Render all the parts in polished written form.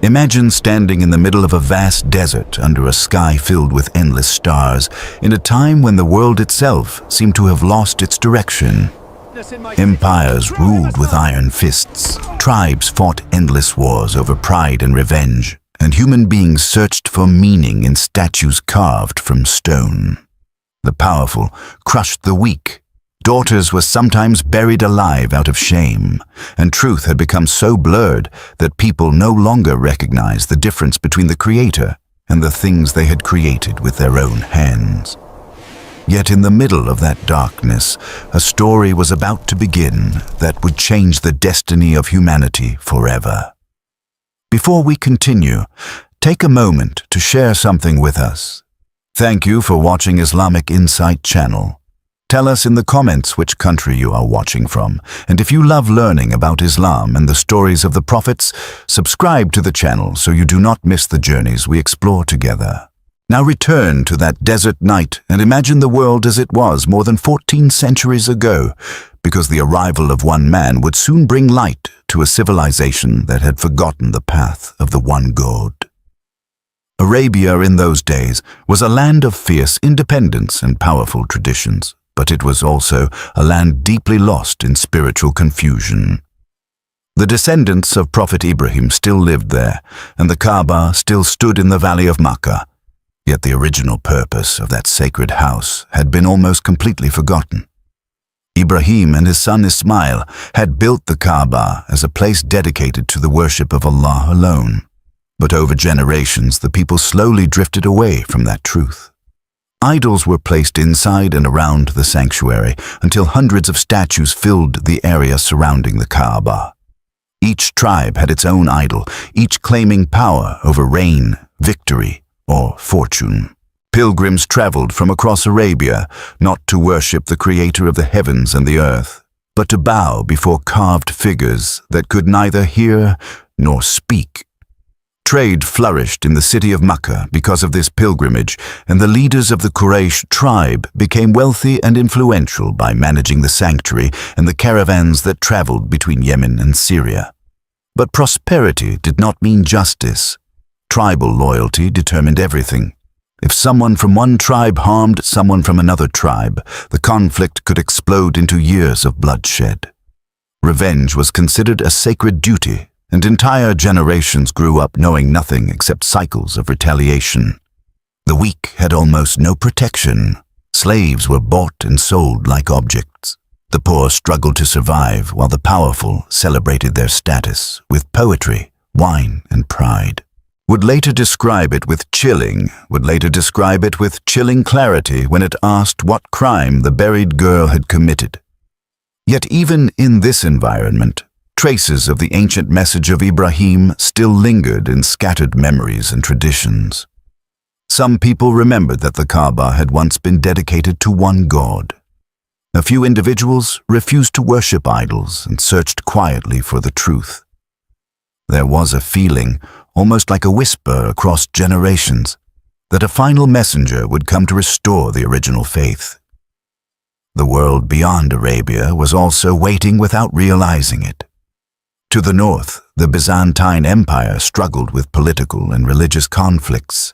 Imagine standing in the middle of a vast desert under a sky filled with endless stars, in a time when the world itself seemed to have lost its direction. Empires ruled with iron fists, tribes fought endless wars over pride and revenge, and human beings searched for meaning in statues carved from stone. The powerful crushed the weak. Daughters were sometimes buried alive out of shame, and truth had become so blurred that people no longer recognized the difference between the Creator and the things they had created with their own hands. Yet in the middle of that darkness, a story was about to begin that would change the destiny of humanity forever. Before we continue, take a moment to share something with us. Thank you for watching Islamic Insight channel. Tell us in the comments which country you are watching from, and if you love learning about Islam and the stories of the prophets, subscribe to the channel so you do not miss the journeys we explore together. Now return to that desert night and imagine the world as it was more than 14 centuries ago, because the arrival of one man would soon bring light to a civilization that had forgotten the path of the one God. Arabia in those days was a land of fierce independence and powerful traditions, but it was also a land deeply lost in spiritual confusion. The descendants of Prophet Ibrahim still lived there, and the Kaaba still stood in the valley of Makkah. Yet the original purpose of that sacred house had been almost completely forgotten. Ibrahim and his son Ismail had built the Kaaba as a place dedicated to the worship of Allah alone. But over generations, the people slowly drifted away from that truth. Idols were placed inside and around the sanctuary until hundreds of statues filled the area surrounding the Kaaba. Each tribe had its own idol, each claiming power over rain, victory, or fortune. Pilgrims traveled from across Arabia, not to worship the Creator of the heavens and the earth, but to bow before carved figures that could neither hear nor speak. Trade flourished in the city of Makkah because of this pilgrimage, and the leaders of the Quraysh tribe became wealthy and influential by managing the sanctuary and the caravans that traveled between Yemen and Syria. But prosperity did not mean justice. Tribal loyalty determined everything. If someone from one tribe harmed someone from another tribe, the conflict could explode into years of bloodshed. Revenge was considered a sacred duty, and entire generations grew up knowing nothing except cycles of retaliation. The weak had almost no protection. Slaves were bought and sold like objects. The poor struggled to survive while the powerful celebrated their status with poetry, wine, and pride. Would later describe it with chilling clarity when it asked what crime the buried girl had committed. Yet even in this environment, traces of the ancient message of Ibrahim still lingered in scattered memories and traditions. Some people remembered that the Kaaba had once been dedicated to one God. A few individuals refused to worship idols and searched quietly for the truth. There was a feeling, almost like a whisper across generations, that a final messenger would come to restore the original faith. The world beyond Arabia was also waiting without realizing it. To the north, the Byzantine Empire struggled with political and religious conflicts.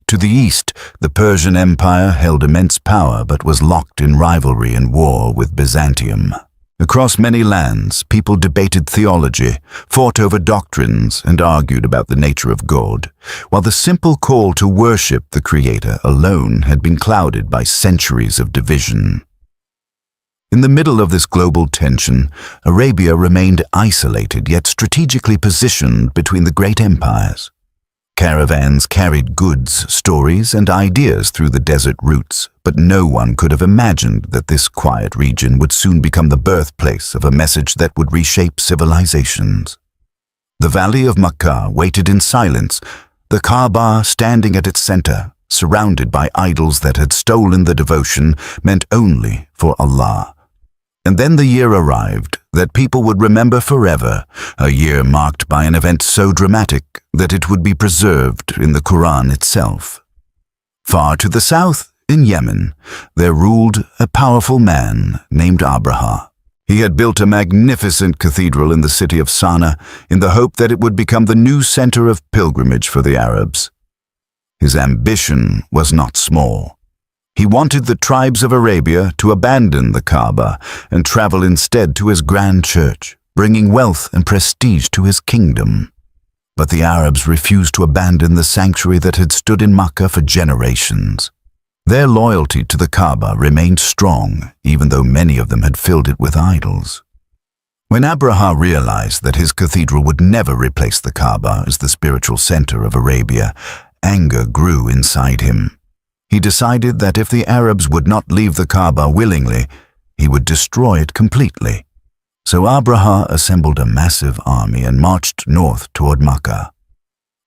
To the east, the Persian Empire held immense power but was locked in rivalry and war with Byzantium. Across many lands, people debated theology, fought over doctrines, and argued about the nature of God, while the simple call to worship the Creator alone had been clouded by centuries of division. In the middle of this global tension, Arabia remained isolated yet strategically positioned between the great empires. Caravans carried goods, stories, and ideas through the desert routes, but no one could have imagined that this quiet region would soon become the birthplace of a message that would reshape civilizations. The valley of Makkah waited in silence, the Kaaba standing at its center, surrounded by idols that had stolen the devotion meant only for Allah. And then the year arrived that people would remember forever, a year marked by an event so dramatic that it would be preserved in the Quran itself. Far to the south, in Yemen, there ruled a powerful man named Abraha. He had built a magnificent cathedral in the city of Sana'a in the hope that it would become the new center of pilgrimage for the Arabs. His ambition was not small. He wanted the tribes of Arabia to abandon the Kaaba and travel instead to his grand church, bringing wealth and prestige to his kingdom. But the Arabs refused to abandon the sanctuary that had stood in Makkah for generations. Their loyalty to the Kaaba remained strong, even though many of them had filled it with idols. When Abraha realized that his cathedral would never replace the Kaaba as the spiritual center of Arabia, anger grew inside him. He decided that if the Arabs would not leave the Kaaba willingly, he would destroy it completely. So Abraha assembled a massive army and marched north toward Makkah.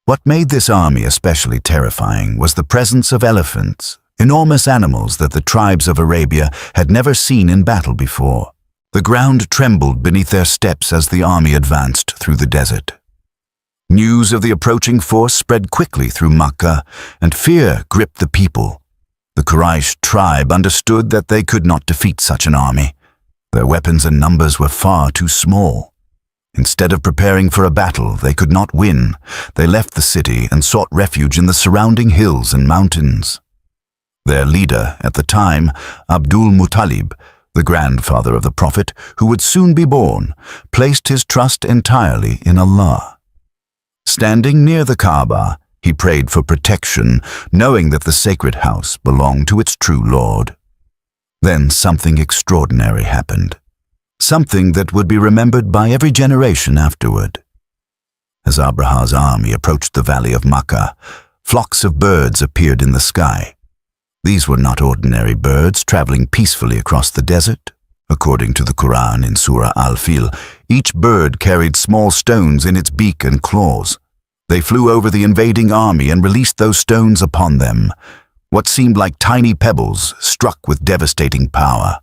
What made this army especially terrifying was the presence of elephants, enormous animals that the tribes of Arabia had never seen in battle before. The ground trembled beneath their steps as the army advanced through the desert. News of the approaching force spread quickly through Makkah, and fear gripped the people. The Quraysh tribe understood that they could not defeat such an army. Their weapons and numbers were far too small. Instead of preparing for a battle they could not win, they left the city and sought refuge in the surrounding hills and mountains. Their leader at the time, Abdul Muttalib, the grandfather of the Prophet, who would soon be born, placed his trust entirely in Allah. Standing near the Kaaba, he prayed for protection, knowing that the sacred house belonged to its true Lord. Then something extraordinary happened, something that would be remembered by every generation afterward. As Abraha's army approached the valley of Makkah, flocks of birds appeared in the sky. These were not ordinary birds traveling peacefully across the desert. According to the Quran in Surah Al-Fil, each bird carried small stones in its beak and claws. They flew over the invading army and released those stones upon them. What seemed like tiny pebbles struck with devastating power.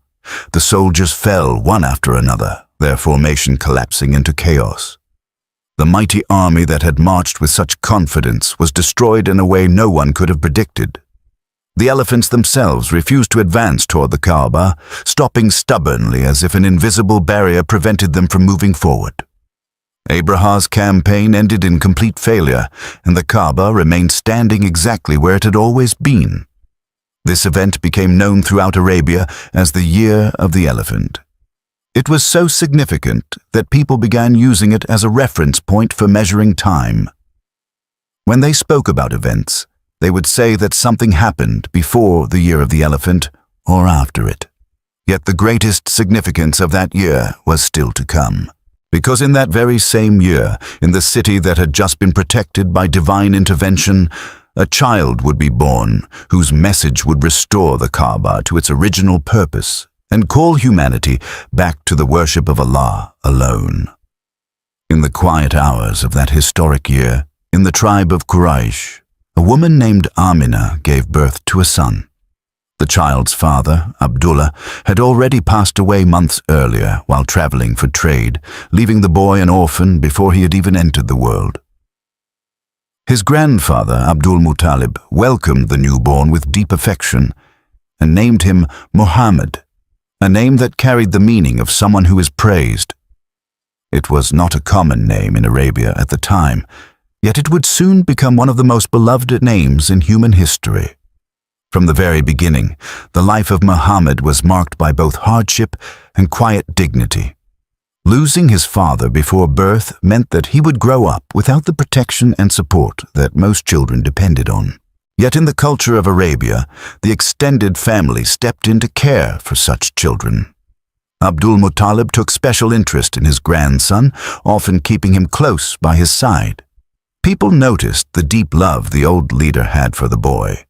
The soldiers fell one after another, their formation collapsing into chaos. The mighty army that had marched with such confidence was destroyed in a way no one could have predicted. The elephants themselves refused to advance toward the Kaaba, stopping stubbornly as if an invisible barrier prevented them from moving forward. Abraha's campaign ended in complete failure, and the Kaaba remained standing exactly where it had always been. This event became known throughout Arabia as the Year of the Elephant. It was so significant that people began using it as a reference point for measuring time. When they spoke about events, they would say that something happened before the Year of the Elephant or after it. Yet the greatest significance of that year was still to come. Because in that very same year, in the city that had just been protected by divine intervention, a child would be born whose message would restore the Kaaba to its original purpose and call humanity back to the worship of Allah alone. In the quiet hours of that historic year, in the tribe of Quraysh, a woman named Amina gave birth to a son. The child's father, Abdullah, had already passed away months earlier while traveling for trade, leaving the boy an orphan before he had even entered the world. His grandfather, Abdul Muttalib, welcomed the newborn with deep affection and named him Muhammad, a name that carried the meaning of someone who is praised. It was not a common name in Arabia at the time, yet it would soon become one of the most beloved names in human history. From the very beginning, the life of Muhammad was marked by both hardship and quiet dignity. Losing his father before birth meant that he would grow up without the protection and support that most children depended on. Yet in the culture of Arabia, the extended family stepped in to care for such children. Abdul Muttalib took special interest in his grandson, often keeping him close by his side. People noticed the deep love the old leader had for the boy.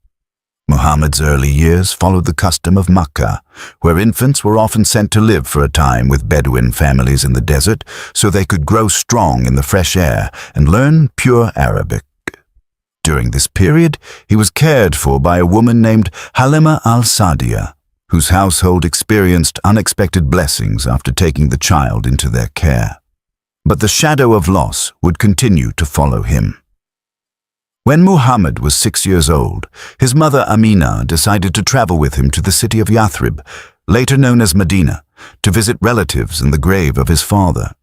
Muhammad's early years followed the custom of Makkah, where infants were often sent to live for a time with Bedouin families in the desert so they could grow strong in the fresh air and learn pure Arabic. During this period, he was cared for by a woman named Halima al-Sa'diyah, whose household experienced unexpected blessings after taking the child into their care. But the shadow of loss would continue to follow him. When Muhammad was 6 years old, his mother Amina decided to travel with him to the city of Yathrib, later known as Medina, to visit relatives in the grave of his father.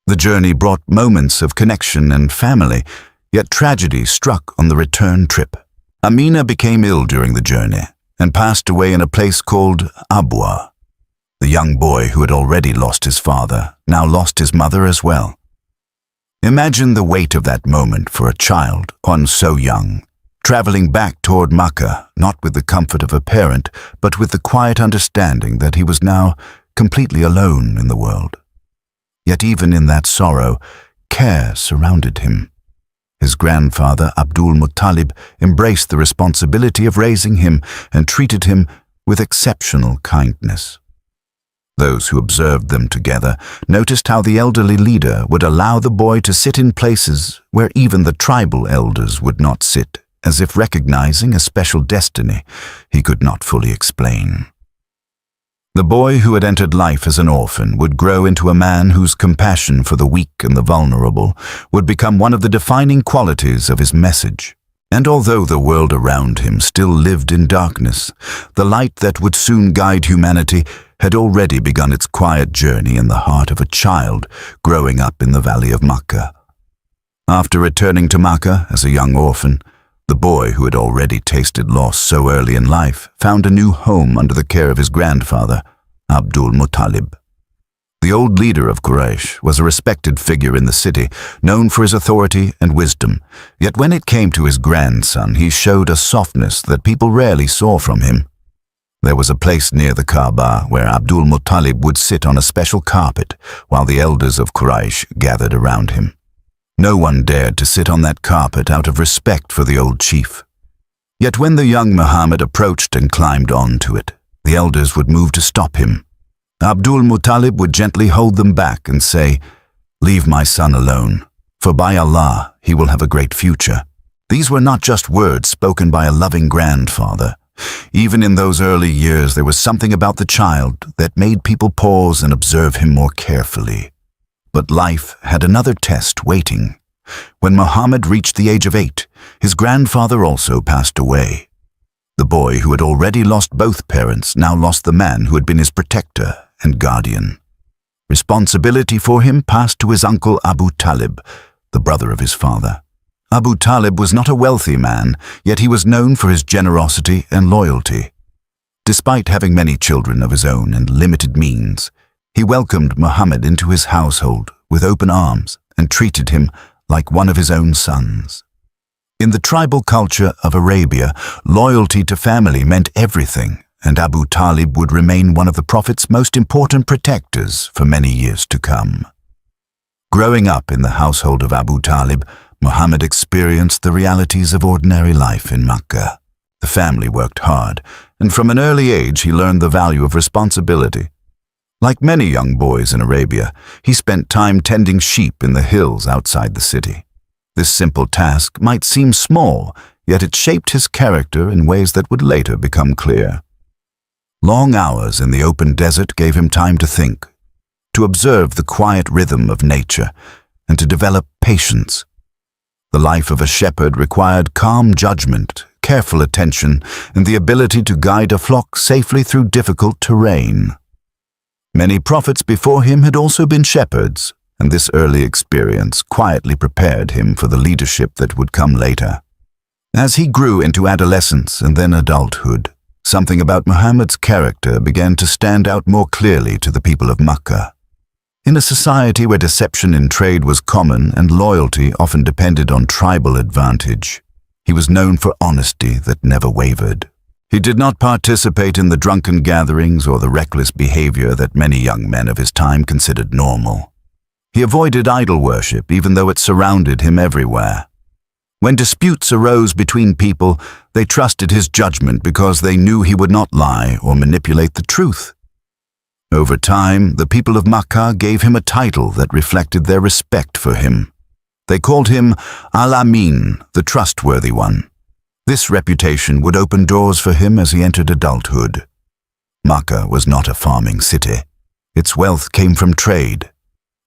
The journey brought moments of connection and family, yet tragedy struck on the return trip. Amina became ill during the journey and passed away in a place called Abwa. The young boy who had already lost his father now lost his mother as well. Imagine the weight of that moment for a child, one so young, traveling back toward Makkah, not with the comfort of a parent, but with the quiet understanding that he was now completely alone in the world. Yet even in that sorrow, care surrounded him. His grandfather, Abdul Muttalib, embraced the responsibility of raising him and treated him with exceptional kindness. Those who observed them together noticed how the elderly leader would allow the boy to sit in places where even the tribal elders would not sit, as if recognizing a special destiny he could not fully explain. The boy who had entered life as an orphan would grow into a man whose compassion for the weak and the vulnerable would become one of the defining qualities of his message. And although the world around him still lived in darkness, the light that would soon guide humanity had already begun its quiet journey in the heart of a child growing up in the valley of Makkah. After returning to Makkah as a young orphan, the boy who had already tasted loss so early in life found a new home under the care of his grandfather, Abdul Muttalib. The old leader of Quraysh was a respected figure in the city, known for his authority and wisdom, yet when it came to his grandson, he showed a softness that people rarely saw from him. There was a place near the Kaaba where Abdul Muttalib would sit on a special carpet while the elders of Quraysh gathered around him. No one dared to sit on that carpet out of respect for the old chief. Yet when the young Muhammad approached and climbed onto it, the elders would move to stop him. Abdul Muttalib would gently hold them back and say, "Leave my son alone, for by Allah he will have a great future." These were not just words spoken by a loving grandfather. Even in those early years there was something about the child that made people pause and observe him more carefully. But life had another test waiting. When Muhammad reached the age of 8, his grandfather also passed away. The boy who had already lost both parents now lost the man who had been his protector and guardian. Responsibility for him passed to his uncle Abu Talib, the brother of his father. Abu Talib was not a wealthy man, yet he was known for his generosity and loyalty. Despite having many children of his own and limited means, he welcomed Muhammad into his household with open arms and treated him like one of his own sons. In the tribal culture of Arabia, loyalty to family meant everything, and Abu Talib would remain one of the Prophet's most important protectors for many years to come. Growing up in the household of Abu Talib, Muhammad experienced the realities of ordinary life in Makkah. The family worked hard, and from an early age he learned the value of responsibility. Like many young boys in Arabia, he spent time tending sheep in the hills outside the city. This simple task might seem small, yet it shaped his character in ways that would later become clear. Long hours in the open desert gave him time to think, to observe the quiet rhythm of nature, and to develop patience. The life of a shepherd required calm judgment, careful attention, and the ability to guide a flock safely through difficult terrain. Many prophets before him had also been shepherds, and this early experience quietly prepared him for the leadership that would come later. As he grew into adolescence and then adulthood, something about Muhammad's character began to stand out more clearly to the people of Makkah. In a society where deception in trade was common and loyalty often depended on tribal advantage, he was known for honesty that never wavered. He did not participate in the drunken gatherings or the reckless behavior that many young men of his time considered normal. He avoided idol worship, even though it surrounded him everywhere. When disputes arose between people, they trusted his judgment because they knew he would not lie or manipulate the truth. Over time, the people of Makkah gave him a title that reflected their respect for him. They called him Al-Amin, the trustworthy one. This reputation would open doors for him as he entered adulthood. Makkah was not a farming city. Its wealth came from trade.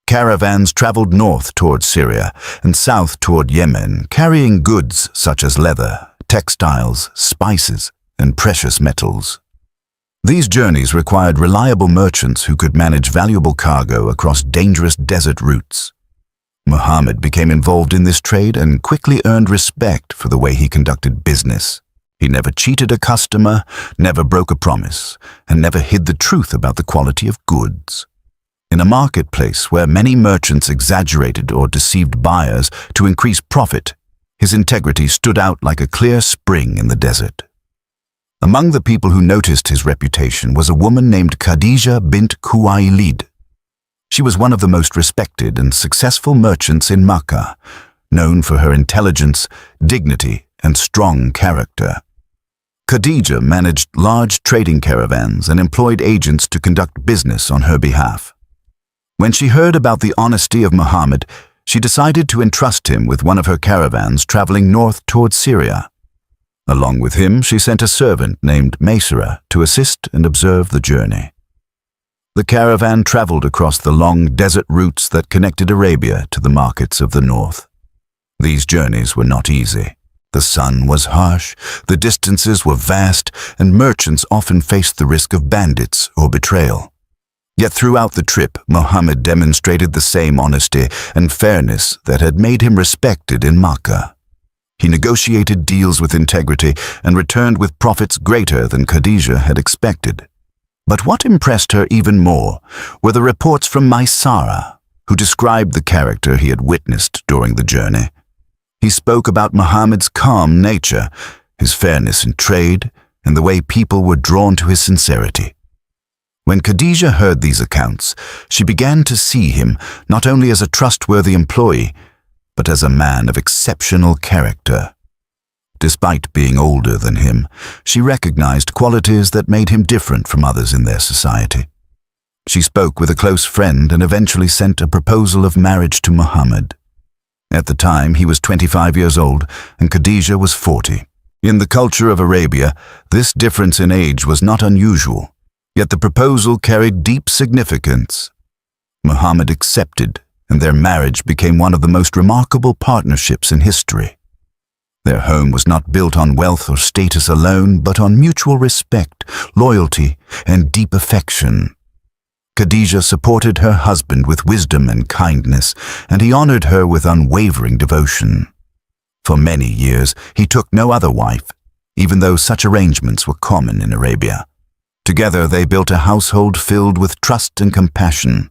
Caravans traveled north toward Syria and south toward Yemen, carrying goods such as leather, textiles, spices, and precious metals. These journeys required reliable merchants who could manage valuable cargo across dangerous desert routes. Muhammad became involved in this trade and quickly earned respect for the way he conducted business. He never cheated a customer, never broke a promise, and never hid the truth about the quality of goods. In a marketplace where many merchants exaggerated or deceived buyers to increase profit, his integrity stood out like a clear spring in the desert. Among the people who noticed his reputation was a woman named Khadija bint Khuwaylid. She was one of the most respected and successful merchants in Makkah, known for her intelligence, dignity, and strong character. Khadija managed large trading caravans and employed agents to conduct business on her behalf. When she heard about the honesty of Muhammad, she decided to entrust him with one of her caravans traveling north toward Syria. Along with him, she sent a servant named Maysara to assist and observe the journey. The caravan traveled across the long desert routes that connected Arabia to the markets of the north. These journeys were not easy. The sun was harsh, the distances were vast, and merchants often faced the risk of bandits or betrayal. Yet throughout the trip, Muhammad demonstrated the same honesty and fairness that had made him respected in Makkah. He negotiated deals with integrity and returned with profits greater than Khadija had expected. But what impressed her even more were the reports from Maysara, who described the character he had witnessed during the journey. He spoke about Muhammad's calm nature, his fairness in trade, and the way people were drawn to his sincerity. When Khadija heard these accounts, she began to see him not only as a trustworthy employee, but as a man of exceptional character. Despite being older than him, she recognized qualities that made him different from others in their society. She spoke with a close friend and eventually sent a proposal of marriage to Muhammad. At the time, he was 25 years old and Khadija was 40. In the culture of Arabia, this difference in age was not unusual. Yet the proposal carried deep significance. Muhammad accepted, and their marriage became one of the most remarkable partnerships in history. Their home was not built on wealth or status alone, but on mutual respect, loyalty, and deep affection. Khadija supported her husband with wisdom and kindness, and he honored her with unwavering devotion. For many years, he took no other wife, even though such arrangements were common in Arabia. Together, they built a household filled with trust and compassion.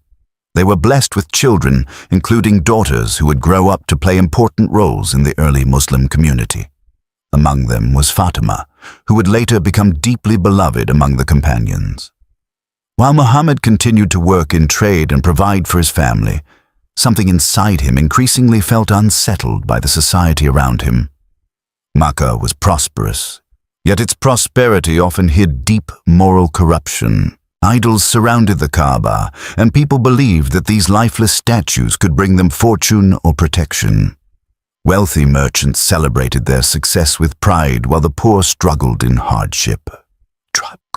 They were blessed with children, including daughters who would grow up to play important roles in the early Muslim community. Among them was Fatima, who would later become deeply beloved among the companions. While Muhammad continued to work in trade and provide for his family, something inside him increasingly felt unsettled by the society around him. Makkah was prosperous, yet its prosperity often hid deep moral corruption. Idols surrounded the Kaaba, and people believed that these lifeless statues could bring them fortune or protection. Wealthy merchants celebrated their success with pride while the poor struggled in hardship.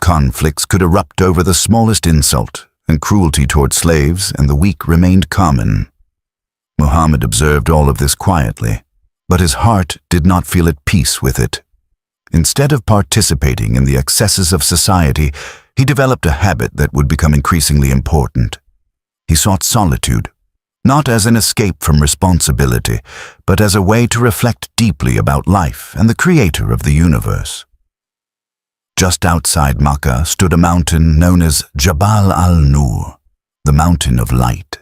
Conflicts could erupt over the smallest insult, and cruelty toward slaves and the weak remained common. Muhammad observed all of this quietly, but his heart did not feel at peace with it. Instead of participating in the excesses of society, he developed a habit that would become increasingly important. He sought solitude, not as an escape from responsibility, but as a way to reflect deeply about life and the creator of the universe. Just outside Makkah stood a mountain known as Jabal al-Nur, the Mountain of Light.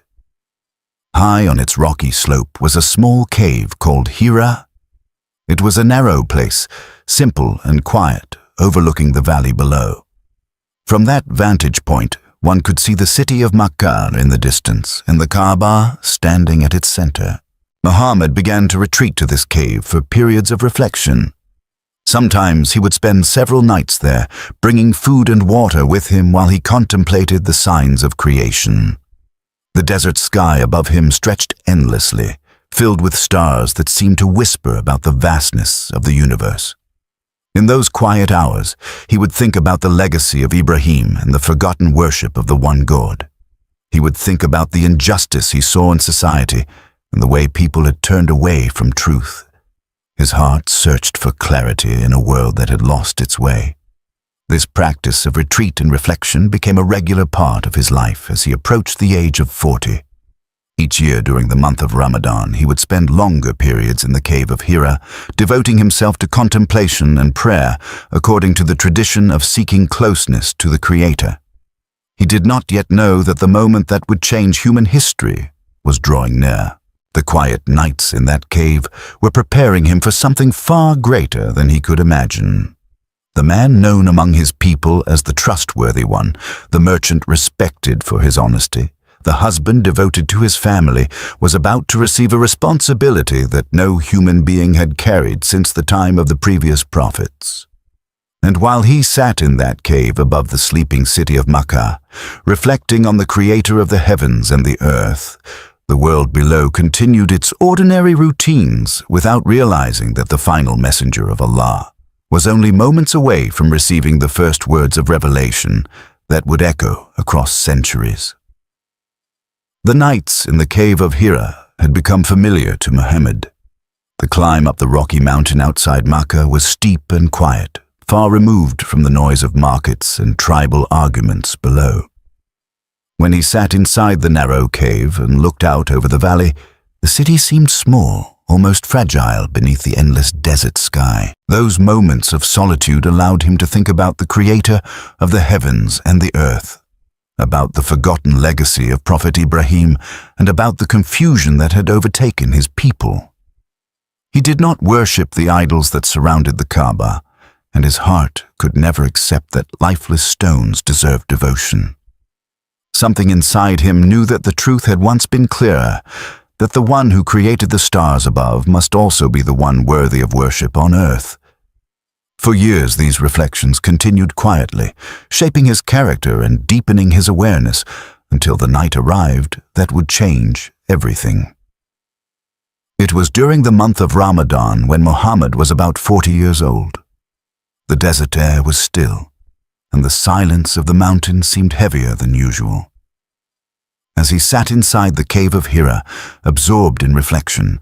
High on its rocky slope was a small cave called Hira. It was a narrow place, simple and quiet, overlooking the valley below. From that vantage point, one could see the city of Makkah in the distance and the Kaaba standing at its center. Muhammad began to retreat to this cave for periods of reflection. Sometimes he would spend several nights there, bringing food and water with him while he contemplated the signs of creation. The desert sky above him stretched endlessly, filled with stars that seemed to whisper about the vastness of the universe. In those quiet hours, he would think about the legacy of Ibrahim and the forgotten worship of the one God. He would think about the injustice he saw in society and the way people had turned away from truth. His heart searched for clarity in a world that had lost its way. This practice of retreat and reflection became a regular part of his life as he approached the age of 40. Each year during the month of Ramadan, he would spend longer periods in the cave of Hira, devoting himself to contemplation and prayer according to the tradition of seeking closeness to the Creator. He did not yet know that the moment that would change human history was drawing near. The quiet nights in that cave were preparing him for something far greater than he could imagine. The man known among his people as the trustworthy one, the merchant respected for his honesty, the husband devoted to his family, was about to receive a responsibility that no human being had carried since the time of the previous prophets. And while he sat in that cave above the sleeping city of Makkah, reflecting on the Creator of the heavens and the earth, the world below continued its ordinary routines without realizing that the final messenger of Allah was only moments away from receiving the first words of revelation that would echo across centuries. The nights in the cave of Hira had become familiar to Muhammad. The climb up the rocky mountain outside Makkah was steep and quiet, far removed from the noise of markets and tribal arguments below. When he sat inside the narrow cave and looked out over the valley, the city seemed small, almost fragile beneath the endless desert sky. Those moments of solitude allowed him to think about the Creator of the heavens and the earth, about the forgotten legacy of Prophet Ibrahim, and about the confusion that had overtaken his people. He did not worship the idols that surrounded the Kaaba, and his heart could never accept that lifeless stones deserved devotion. Something inside him knew that the truth had once been clearer, that the one who created the stars above must also be the one worthy of worship on earth. For years these reflections continued quietly, shaping his character and deepening his awareness, until the night arrived that would change everything. It was during the month of Ramadan when Muhammad was about 40 years old. The desert air was still, and the silence of the mountain seemed heavier than usual. As he sat inside the cave of Hira, absorbed in reflection,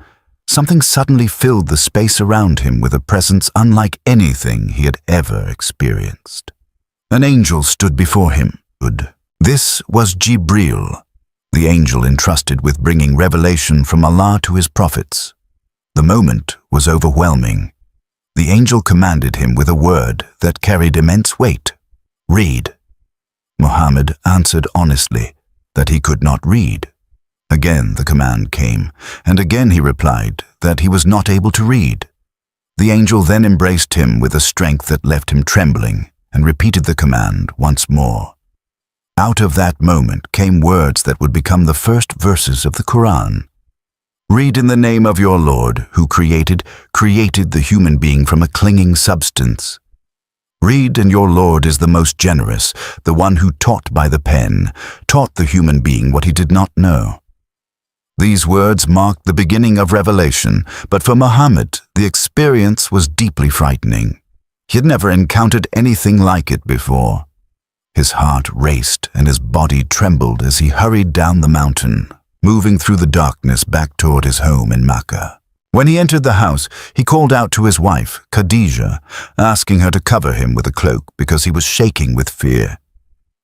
something suddenly filled the space around him with a presence unlike anything he had ever experienced. An angel stood before him. This was Jibril, the angel entrusted with bringing revelation from Allah to his prophets. The moment was overwhelming. The angel commanded him with a word that carried immense weight: "Read." Muhammad answered honestly that he could not read. Again the command came, and again he replied that he was not able to read. The angel then embraced him with a strength that left him trembling, and repeated the command once more. Out of that moment came words that would become the first verses of the Quran. "Read in the name of your Lord, who created the human being from a clinging substance. Read, and your Lord is the most generous, the one who taught by the pen, taught the human being what he did not know." These words marked the beginning of revelation, but for Muhammad, the experience was deeply frightening. He had never encountered anything like it before. His heart raced and his body trembled as he hurried down the mountain, moving through the darkness back toward his home in Makkah. When he entered the house, he called out to his wife, Khadija, asking her to cover him with a cloak because he was shaking with fear.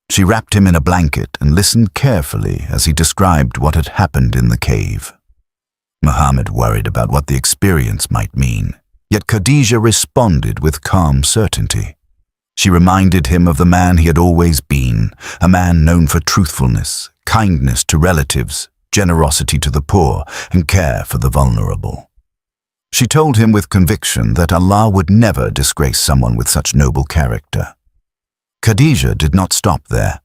She wrapped him in a blanket and listened carefully as he described what had happened in the cave. Muhammad worried about what the experience might mean, yet Khadija responded with calm certainty. She reminded him of the man he had always been, a man known for truthfulness, kindness to relatives, generosity to the poor, and care for the vulnerable. She told him with conviction that Allah would never disgrace someone with such noble character. Khadija did not stop there.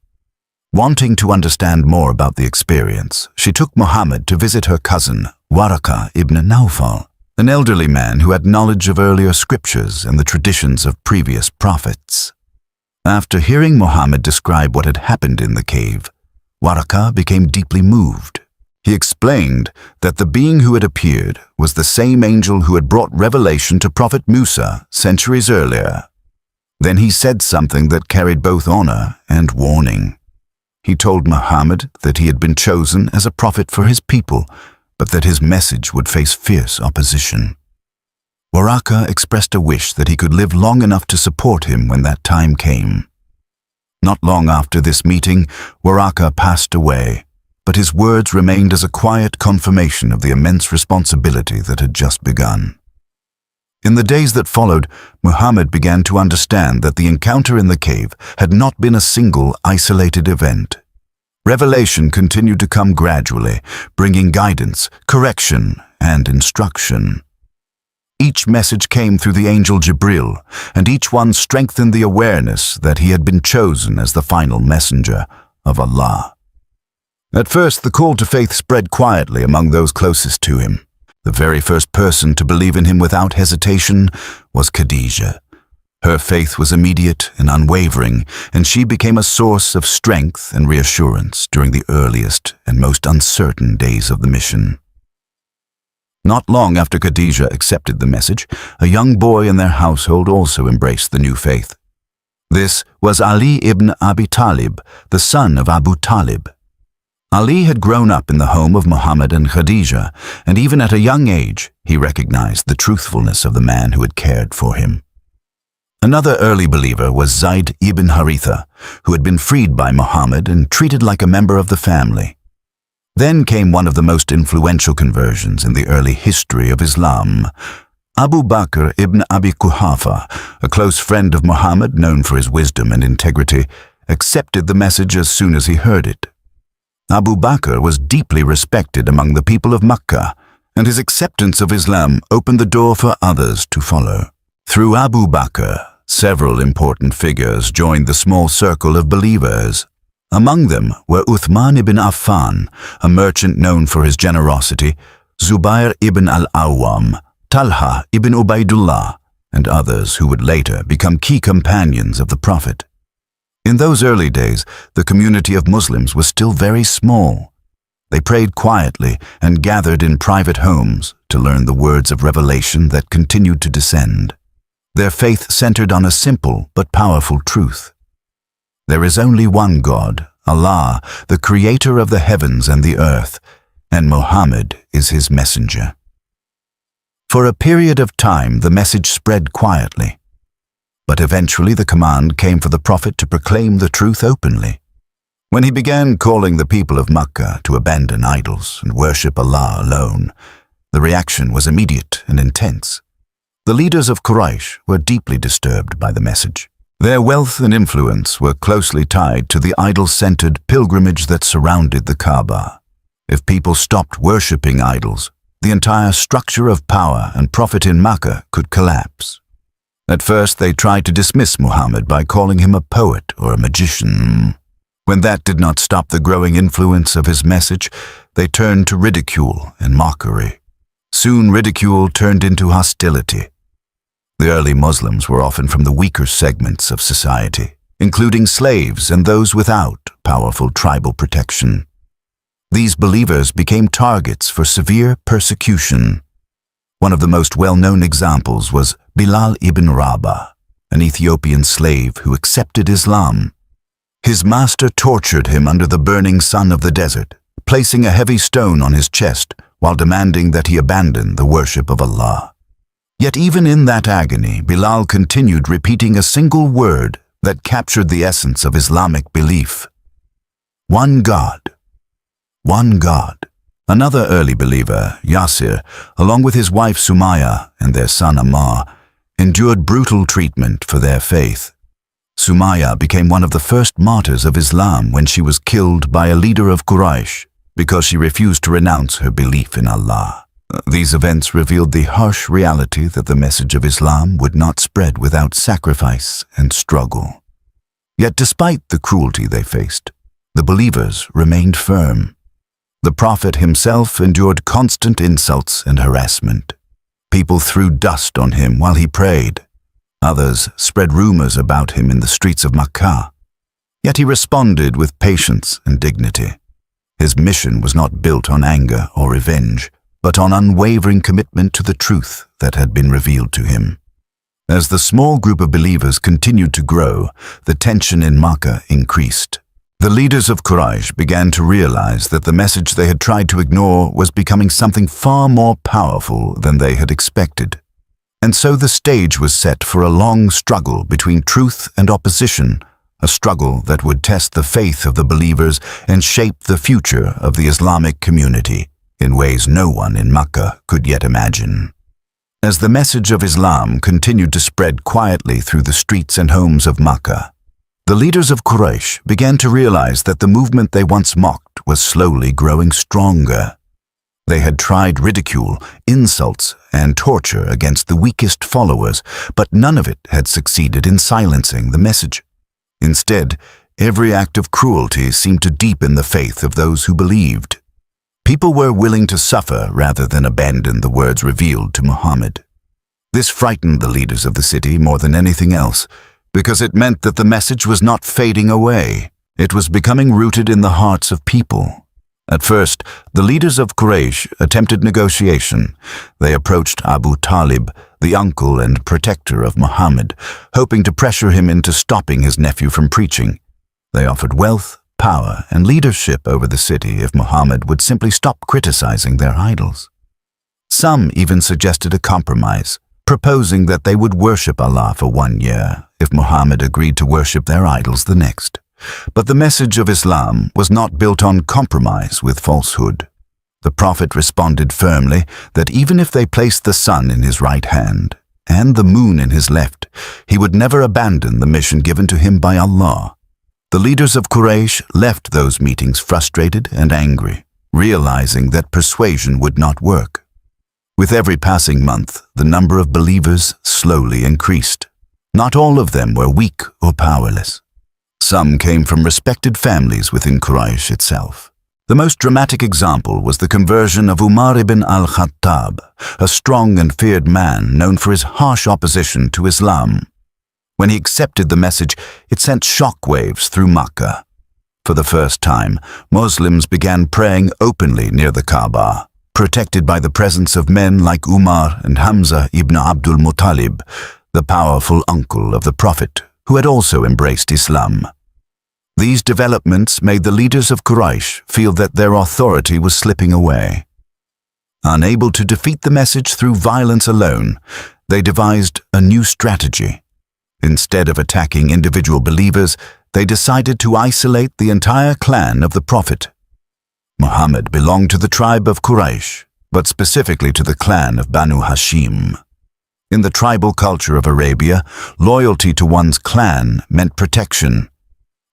Wanting to understand more about the experience, she took Muhammad to visit her cousin, Waraka ibn Nawfal, an elderly man who had knowledge of earlier scriptures and the traditions of previous prophets. After hearing Muhammad describe what had happened in the cave, Waraka became deeply moved. He explained that the being who had appeared was the same angel who had brought revelation to Prophet Musa centuries earlier. Then he said something that carried both honor and warning. He told Muhammad that he had been chosen as a prophet for his people, but that his message would face fierce opposition. Waraka expressed a wish that he could live long enough to support him when that time came. Not long after this meeting, Waraka passed away, but his words remained as a quiet confirmation of the immense responsibility that had just begun. In the days that followed, Muhammad began to understand that the encounter in the cave had not been a single, isolated event. Revelation continued to come gradually, bringing guidance, correction, and instruction. Each message came through the angel Jibril, and each one strengthened the awareness that he had been chosen as the final messenger of Allah. At first, the call to faith spread quietly among those closest to him. The very first person to believe in him without hesitation was Khadija. Her faith was immediate and unwavering, and she became a source of strength and reassurance during the earliest and most uncertain days of the mission. Not long after Khadija accepted the message, a young boy in their household also embraced the new faith. This was Ali ibn Abi Talib, the son of Abu Talib. Ali had grown up in the home of Muhammad and Khadija, and even at a young age, he recognized the truthfulness of the man who had cared for him. Another early believer was Zayd ibn Haritha, who had been freed by Muhammad and treated like a member of the family. Then came one of the most influential conversions in the early history of Islam. Abu Bakr ibn Abi Quhafa, a close friend of Muhammad known for his wisdom and integrity, accepted the message as soon as he heard it. Abu Bakr was deeply respected among the people of Makkah, and his acceptance of Islam opened the door for others to follow. Through Abu Bakr, several important figures joined the small circle of believers. Among them were Uthman ibn Affan, a merchant known for his generosity, Zubair ibn al-Awwam, Talha ibn Ubaidullah, and others who would later become key companions of the Prophet. In those early days, the community of Muslims was still very small. They prayed quietly and gathered in private homes to learn the words of revelation that continued to descend. Their faith centered on a simple but powerful truth. There is only one God, Allah, the creator of the heavens and the earth, and Muhammad is his messenger. For a period of time, the message spread quietly. But eventually the command came for the Prophet to proclaim the truth openly. When he began calling the people of Makkah to abandon idols and worship Allah alone, the reaction was immediate and intense. The leaders of Quraysh were deeply disturbed by the message. Their wealth and influence were closely tied to the idol-centered pilgrimage that surrounded the Kaaba. If people stopped worshipping idols, the entire structure of power and profit in Makkah could collapse. At first, they tried to dismiss Muhammad by calling him a poet or a magician. When that did not stop the growing influence of his message, they turned to ridicule and mockery. Soon, ridicule turned into hostility. The early Muslims were often from the weaker segments of society, including slaves and those without powerful tribal protection. These believers became targets for severe persecution. One of the most well-known examples was Bilal ibn Rabah, an Ethiopian slave who accepted Islam. His master tortured him under the burning sun of the desert, placing a heavy stone on his chest while demanding that he abandon the worship of Allah. Yet even in that agony, Bilal continued repeating a single word that captured the essence of Islamic belief. One God. One God. Another early believer, Yasir, along with his wife Sumaya and their son Ammar, endured brutal treatment for their faith. Sumaya became one of the first martyrs of Islam when she was killed by a leader of Quraysh because she refused to renounce her belief in Allah. These events revealed the harsh reality that the message of Islam would not spread without sacrifice and struggle. Yet despite the cruelty they faced, the believers remained firm. The Prophet himself endured constant insults and harassment. People threw dust on him while he prayed. Others spread rumors about him in the streets of Makkah. Yet he responded with patience and dignity. His mission was not built on anger or revenge, but on unwavering commitment to the truth that had been revealed to him. As the small group of believers continued to grow, the tension in Makkah increased. The leaders of Quraysh began to realize that the message they had tried to ignore was becoming something far more powerful than they had expected. And so the stage was set for a long struggle between truth and opposition, a struggle that would test the faith of the believers and shape the future of the Islamic community in ways no one in Makkah could yet imagine. As the message of Islam continued to spread quietly through the streets and homes of Makkah, the leaders of Quraysh began to realize that the movement they once mocked was slowly growing stronger. They had tried ridicule, insults, and torture against the weakest followers, but none of it had succeeded in silencing the message. Instead, every act of cruelty seemed to deepen the faith of those who believed. People were willing to suffer rather than abandon the words revealed to Muhammad. This frightened the leaders of the city more than anything else, because it meant that the message was not fading away. It was becoming rooted in the hearts of people. At first, the leaders of Quraysh attempted negotiation. They approached Abu Talib, the uncle and protector of Muhammad, hoping to pressure him into stopping his nephew from preaching. They offered wealth, power, and leadership over the city if Muhammad would simply stop criticizing their idols. Some even suggested a compromise, proposing that they would worship Allah for 1 year if Muhammad agreed to worship their idols the next. But the message of Islam was not built on compromise with falsehood. The Prophet responded firmly that even if they placed the sun in his right hand and the moon in his left, he would never abandon the mission given to him by Allah. The leaders of Quraysh left those meetings frustrated and angry, realizing that persuasion would not work. With every passing month, the number of believers slowly increased. Not all of them were weak or powerless. Some came from respected families within Quraysh itself. The most dramatic example was the conversion of Umar ibn al-Khattab, a strong and feared man known for his harsh opposition to Islam. When he accepted the message, it sent shockwaves through Makkah. For the first time, Muslims began praying openly near the Kaaba, protected by the presence of men like Umar and Hamza ibn Abdul Muttalib, the powerful uncle of the Prophet, who had also embraced Islam. These developments made the leaders of Quraysh feel that their authority was slipping away. Unable to defeat the message through violence alone, they devised a new strategy. Instead of attacking individual believers, they decided to isolate the entire clan of the Prophet. Muhammad belonged to the tribe of Quraysh, but specifically to the clan of Banu Hashim. In the tribal culture of Arabia, loyalty to one's clan meant protection.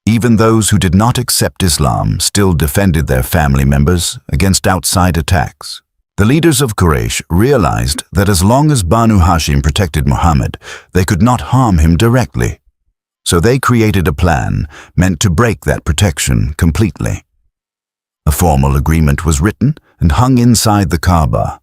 Even those who did not accept Islam still defended their family members against outside attacks. The leaders of Quraysh realized that as long as Banu Hashim protected Muhammad, they could not harm him directly. So they created a plan meant to break that protection completely. A formal agreement was written and hung inside the Kaaba.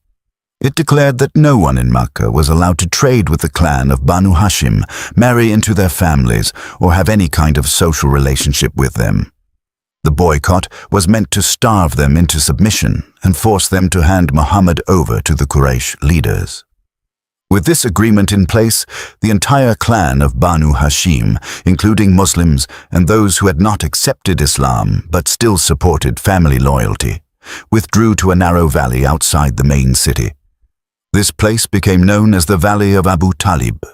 It declared that no one in Makkah was allowed to trade with the clan of Banu Hashim, marry into their families, or have any kind of social relationship with them. The boycott was meant to starve them into submission and force them to hand Muhammad over to the Quraysh leaders. With this agreement in place, the entire clan of Banu Hashim, including Muslims and those who had not accepted Islam but still supported family loyalty, withdrew to a narrow valley outside the main city. This place became known as the Valley of Abu Talib.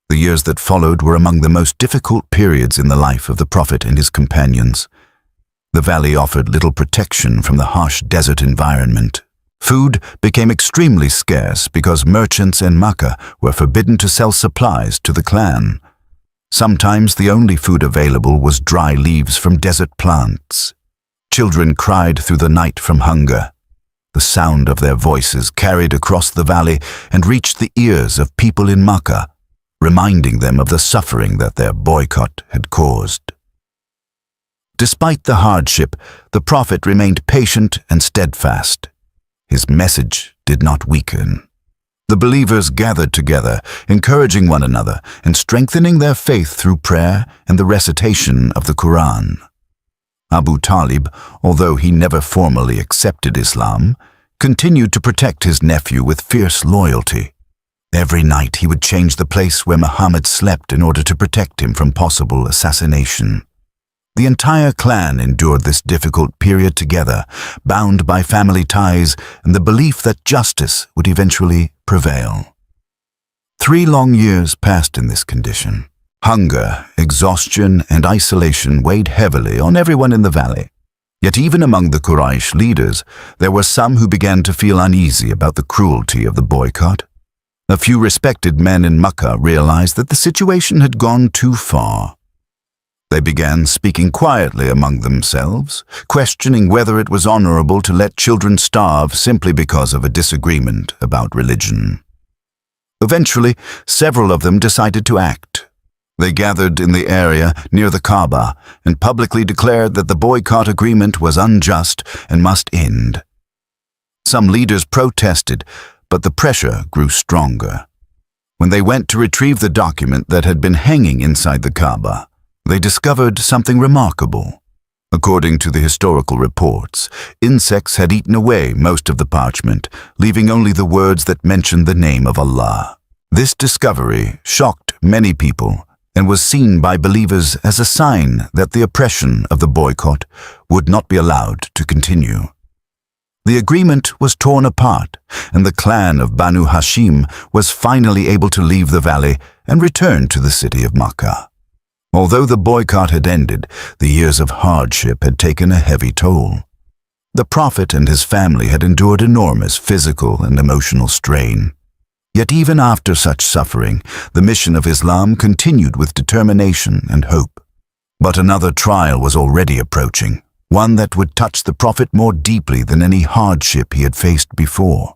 The years that followed were among the most difficult periods in the life of the Prophet and his companions. The valley offered little protection from the harsh desert environment. Food became extremely scarce because merchants in Makkah were forbidden to sell supplies to the clan. Sometimes the only food available was dry leaves from desert plants. Children cried through the night from hunger. The sound of their voices carried across the valley and reached the ears of people in Makkah, reminding them of the suffering that their boycott had caused. Despite the hardship, the Prophet remained patient and steadfast. His message did not weaken. The believers gathered together, encouraging one another and strengthening their faith through prayer and the recitation of the Quran. Abu Talib, although he never formally accepted Islam, continued to protect his nephew with fierce loyalty. Every night he would change the place where Muhammad slept in order to protect him from possible assassination. The entire clan endured this difficult period together, bound by family ties and the belief that justice would eventually prevail. 3 long years passed in this condition. Hunger, exhaustion, and isolation weighed heavily on everyone in the valley. Yet even among the Quraysh leaders, there were some who began to feel uneasy about the cruelty of the boycott. A few respected men in Makkah realized that the situation had gone too far. They began speaking quietly among themselves, questioning whether it was honorable to let children starve simply because of a disagreement about religion. Eventually, several of them decided to act. They gathered in the area near the Kaaba and publicly declared that the boycott agreement was unjust and must end. Some leaders protested, but the pressure grew stronger. When they went to retrieve the document that had been hanging inside the Kaaba, they discovered something remarkable. According to the historical reports, insects had eaten away most of the parchment, leaving only the words that mentioned the name of Allah. This discovery shocked many people and was seen by believers as a sign that the oppression of the boycott would not be allowed to continue. The agreement was torn apart, and the clan of Banu Hashim was finally able to leave the valley and return to the city of Makkah. Although the boycott had ended, the years of hardship had taken a heavy toll. The Prophet and his family had endured enormous physical and emotional strain. Yet even after such suffering, the mission of Islam continued with determination and hope. But another trial was already approaching, one that would touch the Prophet more deeply than any hardship he had faced before.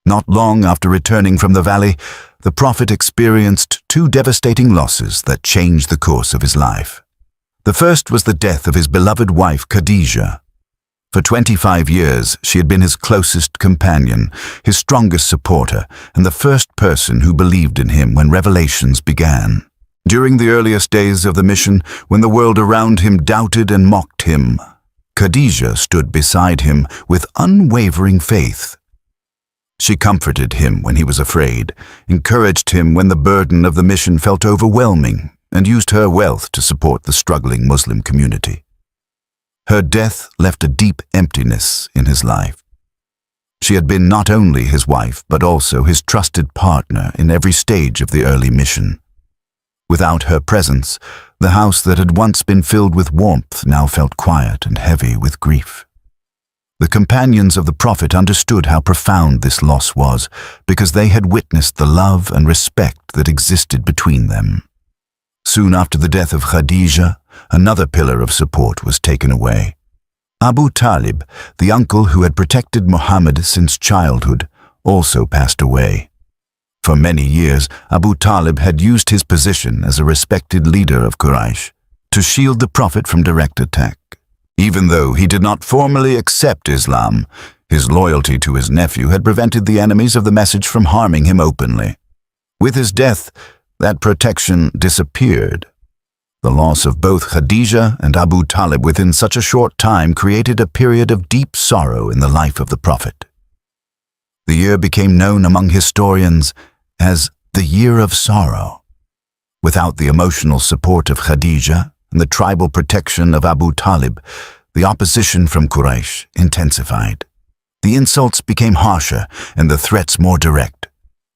Not long after returning from the valley, the Prophet experienced 2 devastating losses that changed the course of his life. The first was the death of his beloved wife Khadijah. For 25 years, she had been his closest companion, his strongest supporter, and the first person who believed in him when revelations began. During the earliest days of the mission, when the world around him doubted and mocked him, Khadijah stood beside him with unwavering faith. She comforted him when he was afraid, encouraged him when the burden of the mission felt overwhelming, and used her wealth to support the struggling Muslim community. Her death left a deep emptiness in his life. She had been not only his wife, but also his trusted partner in every stage of the early mission. Without her presence, the house that had once been filled with warmth now felt quiet and heavy with grief. The companions of the Prophet understood how profound this loss was, because they had witnessed the love and respect that existed between them. Soon after the death of Khadijah, another pillar of support was taken away. Abu Talib, the uncle who had protected Muhammad since childhood, also passed away. For many years, Abu Talib had used his position as a respected leader of Quraysh to shield the Prophet from direct attack. Even though he did not formally accept Islam, his loyalty to his nephew had prevented the enemies of the message from harming him openly. With his death, that protection disappeared. The loss of both Khadijah and Abu Talib within such a short time created a period of deep sorrow in the life of the Prophet. The year became known among historians as the Year of Sorrow. Without the emotional support of Khadijah and the tribal protection of Abu Talib, the opposition from Quraysh intensified. The insults became harsher and the threats more direct.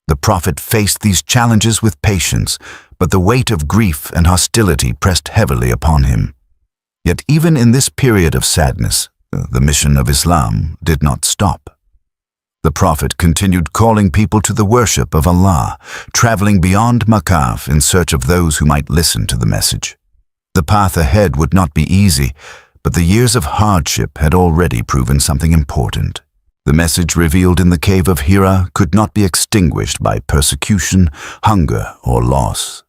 The Prophet faced these challenges with patience, but the weight of grief and hostility pressed heavily upon him. Yet even in this period of sadness, the mission of Islam did not stop. The Prophet continued calling people to the worship of Allah, traveling beyond Makkah in search of those who might listen to the message. The path ahead would not be easy, but the years of hardship had already proven something important. The message revealed in the cave of Hira could not be extinguished by persecution, hunger, or loss.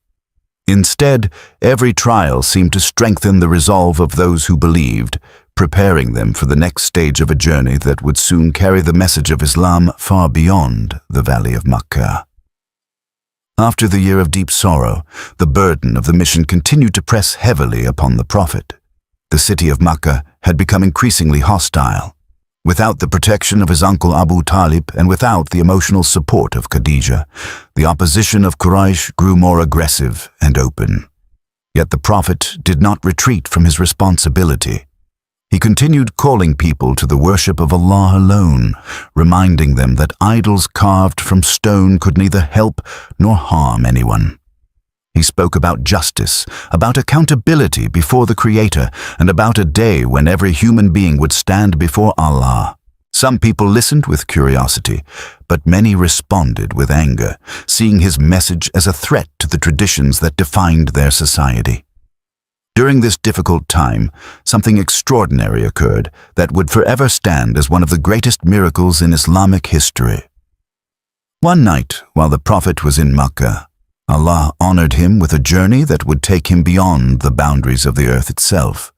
Instead, every trial seemed to strengthen the resolve of those who believed, preparing them for the next stage of a journey that would soon carry the message of Islam far beyond the Valley of Makkah. After the year of deep sorrow, the burden of the mission continued to press heavily upon the Prophet. The city of Makkah had become increasingly hostile. Without the protection of his uncle Abu Talib and without the emotional support of Khadijah, the opposition of Quraysh grew more aggressive and open. Yet the Prophet did not retreat from his responsibility. He continued calling people to the worship of Allah alone, reminding them that idols carved from stone could neither help nor harm anyone. He spoke about justice, about accountability before the Creator, and about a day when every human being would stand before Allah. Some people listened with curiosity, but many responded with anger, seeing his message as a threat to the traditions that defined their society. During this difficult time, something extraordinary occurred that would forever stand as one of the greatest miracles in Islamic history. One night, while the Prophet was in Makkah, Allah honored him with a journey that would take him beyond the boundaries of the earth itself.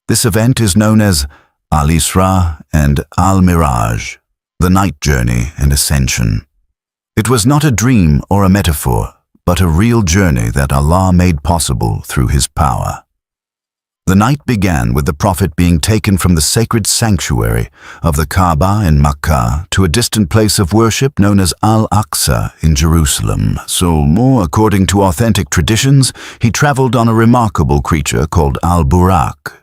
This event is known as Al-Isra and Al-Miraj, the night journey and ascension. It was not a dream or a metaphor, but a real journey that Allah made possible through His power. The night began with the Prophet being taken from the sacred sanctuary of the Kaaba in Makkah to a distant place of worship known as Al-Aqsa in Jerusalem. So, more according to authentic traditions, he traveled on a remarkable creature called Al-Buraq,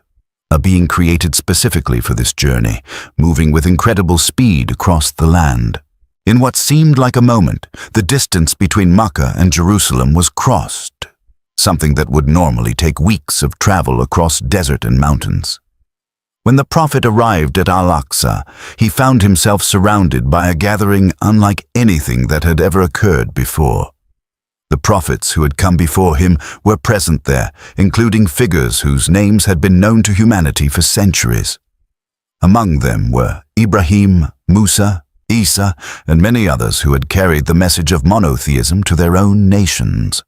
a being created specifically for this journey, moving with incredible speed across the land. In what seemed like a moment, the distance between Makkah and Jerusalem was crossed, something that would normally take weeks of travel across desert and mountains. When the Prophet arrived at Al-Aqsa, he found himself surrounded by a gathering unlike anything that had ever occurred before. The prophets who had come before him were present there, including figures whose names had been known to humanity for centuries. Among them were Ibrahim, Musa, Isa, and many others who had carried the message of monotheism to their own nations.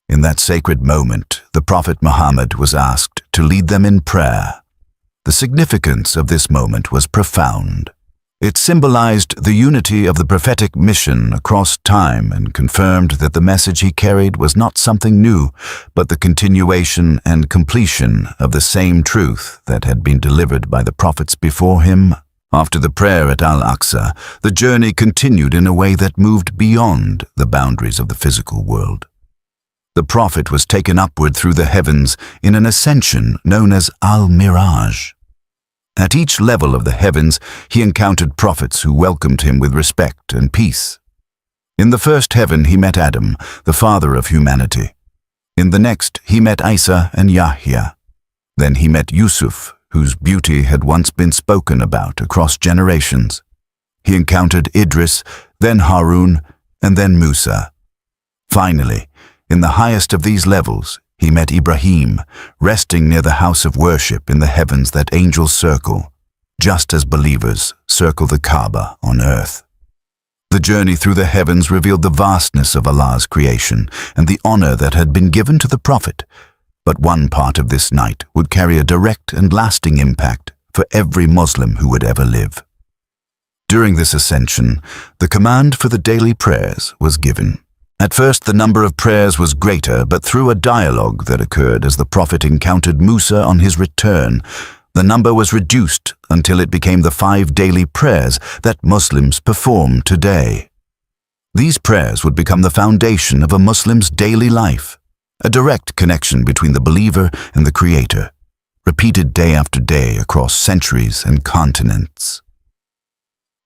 In that sacred moment, the Prophet Muhammad was asked to lead them in prayer. The significance of this moment was profound. It symbolized the unity of the prophetic mission across time and confirmed that the message he carried was not something new, but the continuation and completion of the same truth that had been delivered by the prophets before him. After the prayer at Al-Aqsa, the journey continued in a way that moved beyond the boundaries of the physical world. The Prophet was taken upward through the heavens in an ascension known as Al-Miraj. At each level of the heavens, he encountered prophets who welcomed him with respect and peace. In the first heaven, he met Adam, the father of humanity. In the next, he met Isa and Yahya. Then he met Yusuf, whose beauty had once been spoken about across generations. He encountered Idris, then Harun, and then Musa. Finally, in the highest of these levels, he met Ibrahim, resting near the house of worship in the heavens that angels circle, just as believers circle the Kaaba on earth. The journey through the heavens revealed the vastness of Allah's creation and the honor that had been given to the Prophet. But one part of this night would carry a direct and lasting impact for every Muslim who would ever live. During this ascension, the command for the daily prayers was given. At first, the number of prayers was greater, but through a dialogue that occurred as the Prophet encountered Musa on his return, the number was reduced until it became the 5 daily prayers that Muslims perform today. These prayers would become the foundation of a Muslim's daily life, a direct connection between the believer and the Creator, repeated day after day across centuries and continents.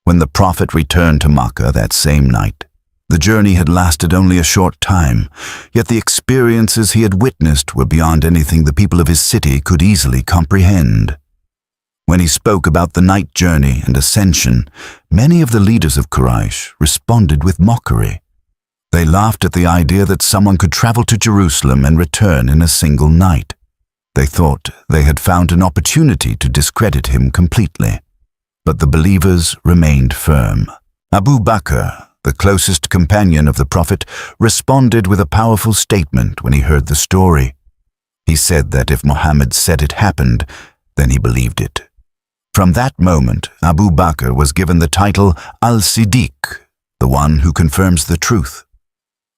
When the Prophet returned to Makkah that same night, the journey had lasted only a short time, yet the experiences he had witnessed were beyond anything the people of his city could easily comprehend. When he spoke about the night journey and ascension, many of the leaders of Quraysh responded with mockery. They laughed at the idea that someone could travel to Jerusalem and return in a single night. They thought they had found an opportunity to discredit him completely. But the believers remained firm. Abu Bakr, the closest companion of the Prophet, responded with a powerful statement when he heard the story. He said that if Muhammad said it happened, then he believed it. From that moment, Abu Bakr was given the title Al-Siddiq, the one who confirms the truth.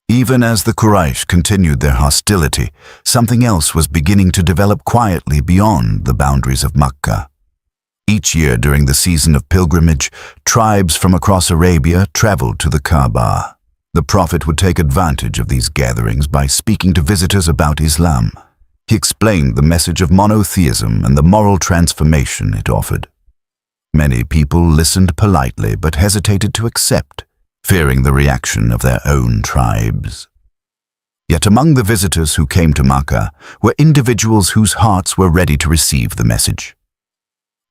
Even as the Quraysh continued their hostility, something else was beginning to develop quietly beyond the boundaries of Makkah. Each year during the season of pilgrimage, tribes from across Arabia traveled to the Kaaba. The Prophet would take advantage of these gatherings by speaking to visitors about Islam. He explained the message of monotheism and the moral transformation it offered. Many people listened politely but hesitated to accept, fearing the reaction of their own tribes. Yet among the visitors who came to Makkah were individuals whose hearts were ready to receive the message.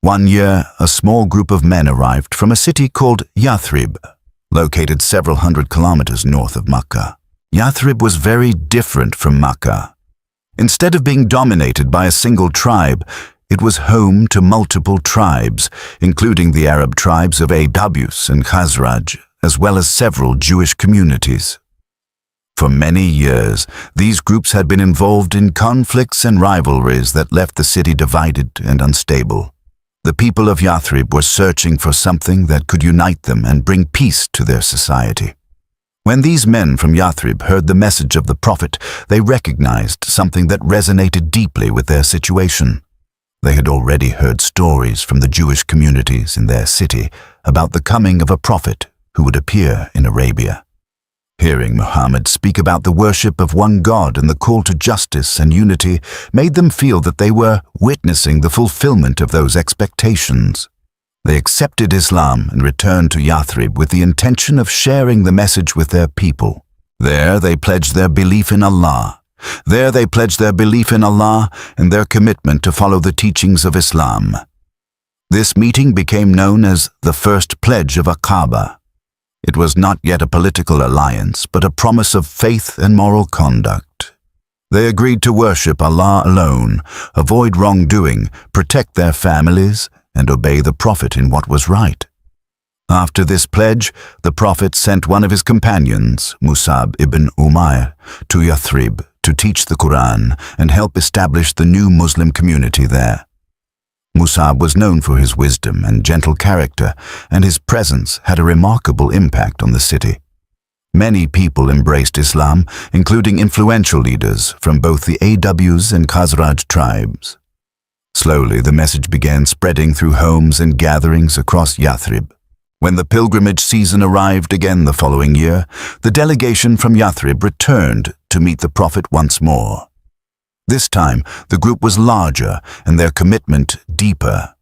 One year, a small group of men arrived from a city called Yathrib, located several hundred kilometers north of Makkah. Yathrib was very different from Makkah. Instead of being dominated by a single tribe, it was home to multiple tribes, including the Arab tribes of Aws and Khazraj, as well as several Jewish communities. For many years, these groups had been involved in conflicts and rivalries that left the city divided and unstable. The people of Yathrib were searching for something that could unite them and bring peace to their society. When these men from Yathrib heard the message of the Prophet, they recognized something that resonated deeply with their situation. They had already heard stories from the Jewish communities in their city about the coming of a prophet who would appear in Arabia. Hearing Muhammad speak about the worship of one God and the call to justice and unity made them feel that they were witnessing the fulfillment of those expectations. They accepted Islam and returned to Yathrib with the intention of sharing the message with their people. There they pledged their belief in Allah. and their commitment to follow the teachings of Islam. This meeting became known as the First Pledge of Aqaba. It was not yet a political alliance, but a promise of faith and moral conduct. They agreed to worship Allah alone, avoid wrongdoing, protect their families, and obey the Prophet in what was right. After this pledge, the Prophet sent one of his companions, Musab ibn Umair, to Yathrib to teach the Quran and help establish the new Muslim community there. Musab was known for his wisdom and gentle character, and his presence had a remarkable impact on the city. Many people embraced Islam, including influential leaders from both the Aws and Khazraj tribes. Slowly, the message began spreading through homes and gatherings across Yathrib. When the pilgrimage season arrived again the following year, the delegation from Yathrib returned to meet the Prophet once more. This time, the group was larger and their commitment deeper.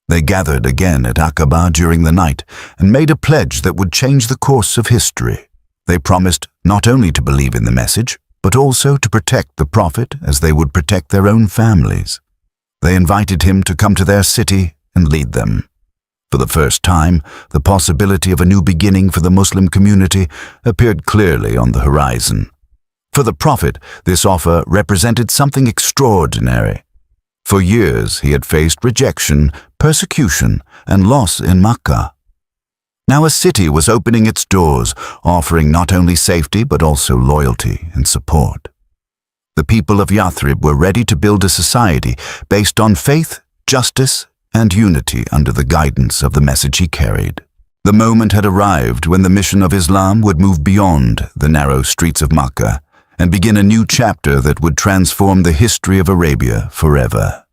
They gathered again at Aqaba during the night and made a pledge that would change the course of history. They promised not only to believe in the message, but also to protect the Prophet as they would protect their own families. They invited him to come to their city and lead them. For the first time, the possibility of a new beginning for the Muslim community appeared clearly on the horizon. For the Prophet, this offer represented something extraordinary. For years, he had faced rejection, persecution, and loss in Makkah. Now a city was opening its doors, offering not only safety but also loyalty and support. The people of Yathrib were ready to build a society based on faith, justice, and unity under the guidance of the message he carried. The moment had arrived when the mission of Islam would move beyond the narrow streets of Makkah and begin a new chapter that would transform the history of Arabia forever.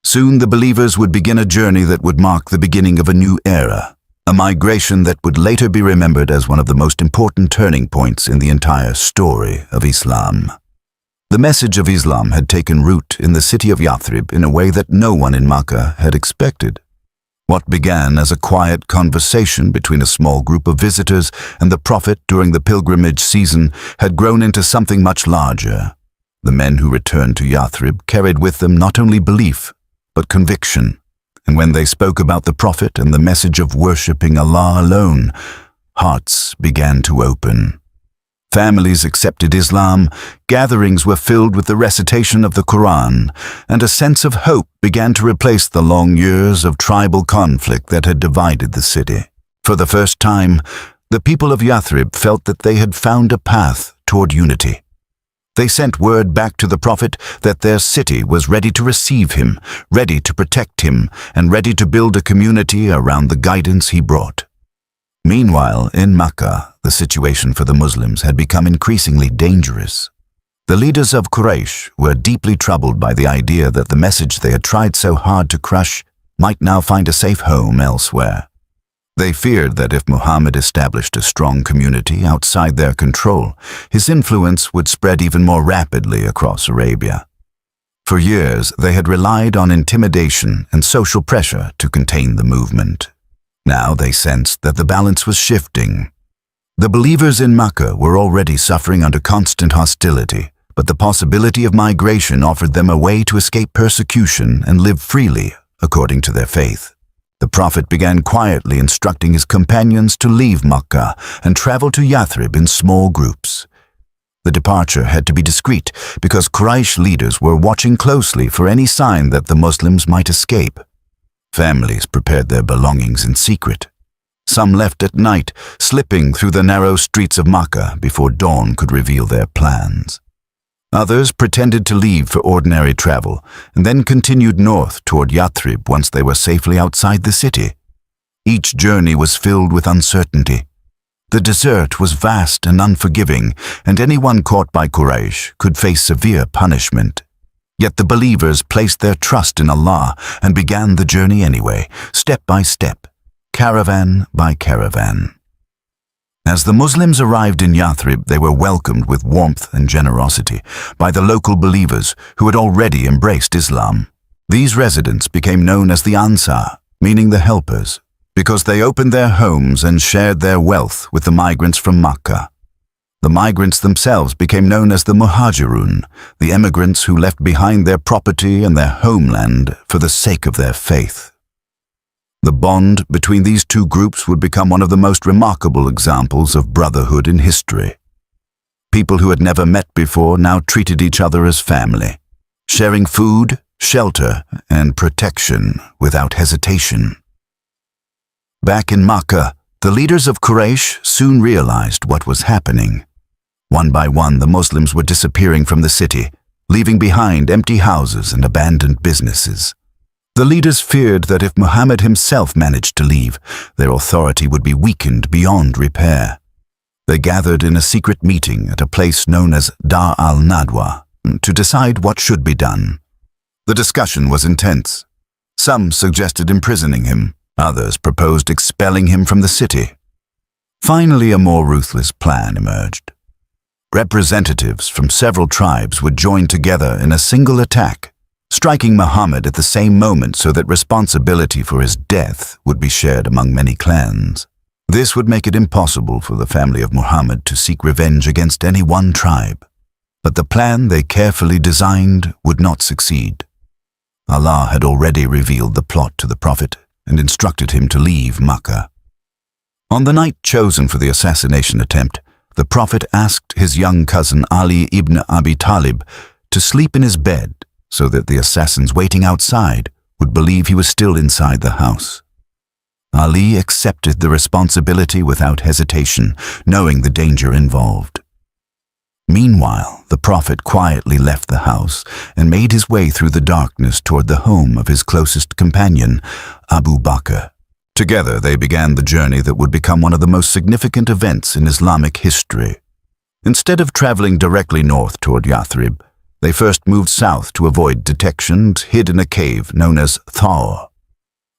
Soon the believers would begin a journey that would mark the beginning of a new era, a migration that would later be remembered as one of the most important turning points in the entire story of Islam. The message of Islam had taken root in the city of Yathrib in a way that no one in Makkah had expected. What began as a quiet conversation between a small group of visitors and the Prophet during the pilgrimage season had grown into something much larger. The men who returned to Yathrib carried with them not only belief, but conviction. And when they spoke about the Prophet and the message of worshipping Allah alone, hearts began to open. Families accepted Islam, gatherings were filled with the recitation of the Quran, and a sense of hope began to replace the long years of tribal conflict that had divided the city. For the first time, the people of Yathrib felt that they had found a path toward unity. They sent word back to the Prophet that their city was ready to receive him, ready to protect him, and ready to build a community around the guidance he brought. Meanwhile, in Makkah, the situation for the Muslims had become increasingly dangerous. The leaders of Quraysh were deeply troubled by the idea that the message they had tried so hard to crush might now find a safe home elsewhere. They feared that if Muhammad established a strong community outside their control, his influence would spread even more rapidly across Arabia. For years, they had relied on intimidation and social pressure to contain the movement. Now they sensed that the balance was shifting. The believers in Makkah were already suffering under constant hostility, but the possibility of migration offered them a way to escape persecution and live freely, according to their faith. The Prophet began quietly instructing his companions to leave Makkah and travel to Yathrib in small groups. The departure had to be discreet because Quraysh leaders were watching closely for any sign that the Muslims might escape. Families prepared their belongings in secret. Some left at night, slipping through the narrow streets of Makkah before dawn could reveal their plans. Others pretended to leave for ordinary travel and then continued north toward Yathrib once they were safely outside the city. Each journey was filled with uncertainty. The desert was vast and unforgiving, and anyone caught by Quraysh could face severe punishment. Yet the believers placed their trust in Allah and began the journey anyway, step by step, caravan by caravan. As the Muslims arrived in Yathrib, they were welcomed with warmth and generosity by the local believers who had already embraced Islam. These residents became known as the Ansar, meaning the helpers, because they opened their homes and shared their wealth with the migrants from Makkah. The migrants themselves became known as the Muhajirun, the emigrants who left behind their property and their homeland for the sake of their faith. The bond between these two groups would become one of the most remarkable examples of brotherhood in history. People who had never met before now treated each other as family, sharing food, shelter, and protection without hesitation. Back in Makkah, the leaders of Quraysh soon realized what was happening. One by one, the Muslims were disappearing from the city, leaving behind empty houses and abandoned businesses. The leaders feared that if Muhammad himself managed to leave, their authority would be weakened beyond repair. They gathered in a secret meeting at a place known as Dar al-Nadwa to decide what should be done. The discussion was intense. Some suggested imprisoning him, others proposed expelling him from the city. Finally, a more ruthless plan emerged. Representatives from several tribes would join together in a single attack, striking Muhammad at the same moment so that responsibility for his death would be shared among many clans. This would make it impossible for the family of Muhammad to seek revenge against any one tribe. But the plan they carefully designed would not succeed. Allah had already revealed the plot to the Prophet and instructed him to leave Makkah. On the night chosen for the assassination attempt, the Prophet asked his young cousin Ali ibn Abi Talib to sleep in his bed so that the assassins waiting outside would believe he was still inside the house. Ali accepted the responsibility without hesitation, knowing the danger involved. Meanwhile, the Prophet quietly left the house and made his way through the darkness toward the home of his closest companion, Abu Bakr. Together they began the journey that would become one of the most significant events in Islamic history. Instead of traveling directly north toward Yathrib, they first moved south to avoid detection and hid in a cave known as Thawr.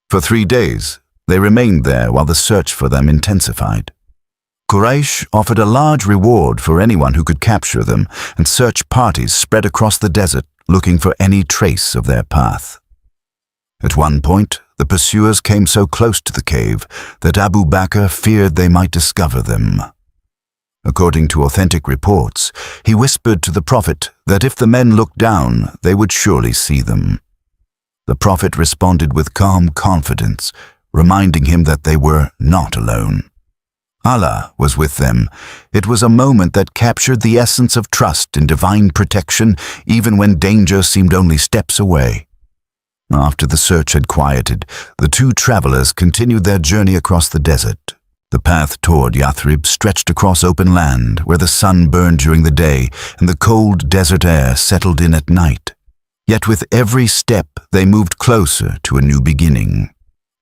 For 3 days, they remained there while the search for them intensified. Quraysh offered a large reward for anyone who could capture them, and search parties spread across the desert looking for any trace of their path. At one point, the pursuers came so close to the cave that Abu Bakr feared they might discover them. According to authentic reports, he whispered to the Prophet that if the men looked down, they would surely see them. The Prophet responded with calm confidence, reminding him that they were not alone. Allah was with them. It was a moment that captured the essence of trust in divine protection, even when danger seemed only steps away. After the search had quieted, the two travelers continued their journey across the desert. The path toward Yathrib stretched across open land where the sun burned during the day and the cold desert air settled in at night. Yet with every step they moved closer to a new beginning.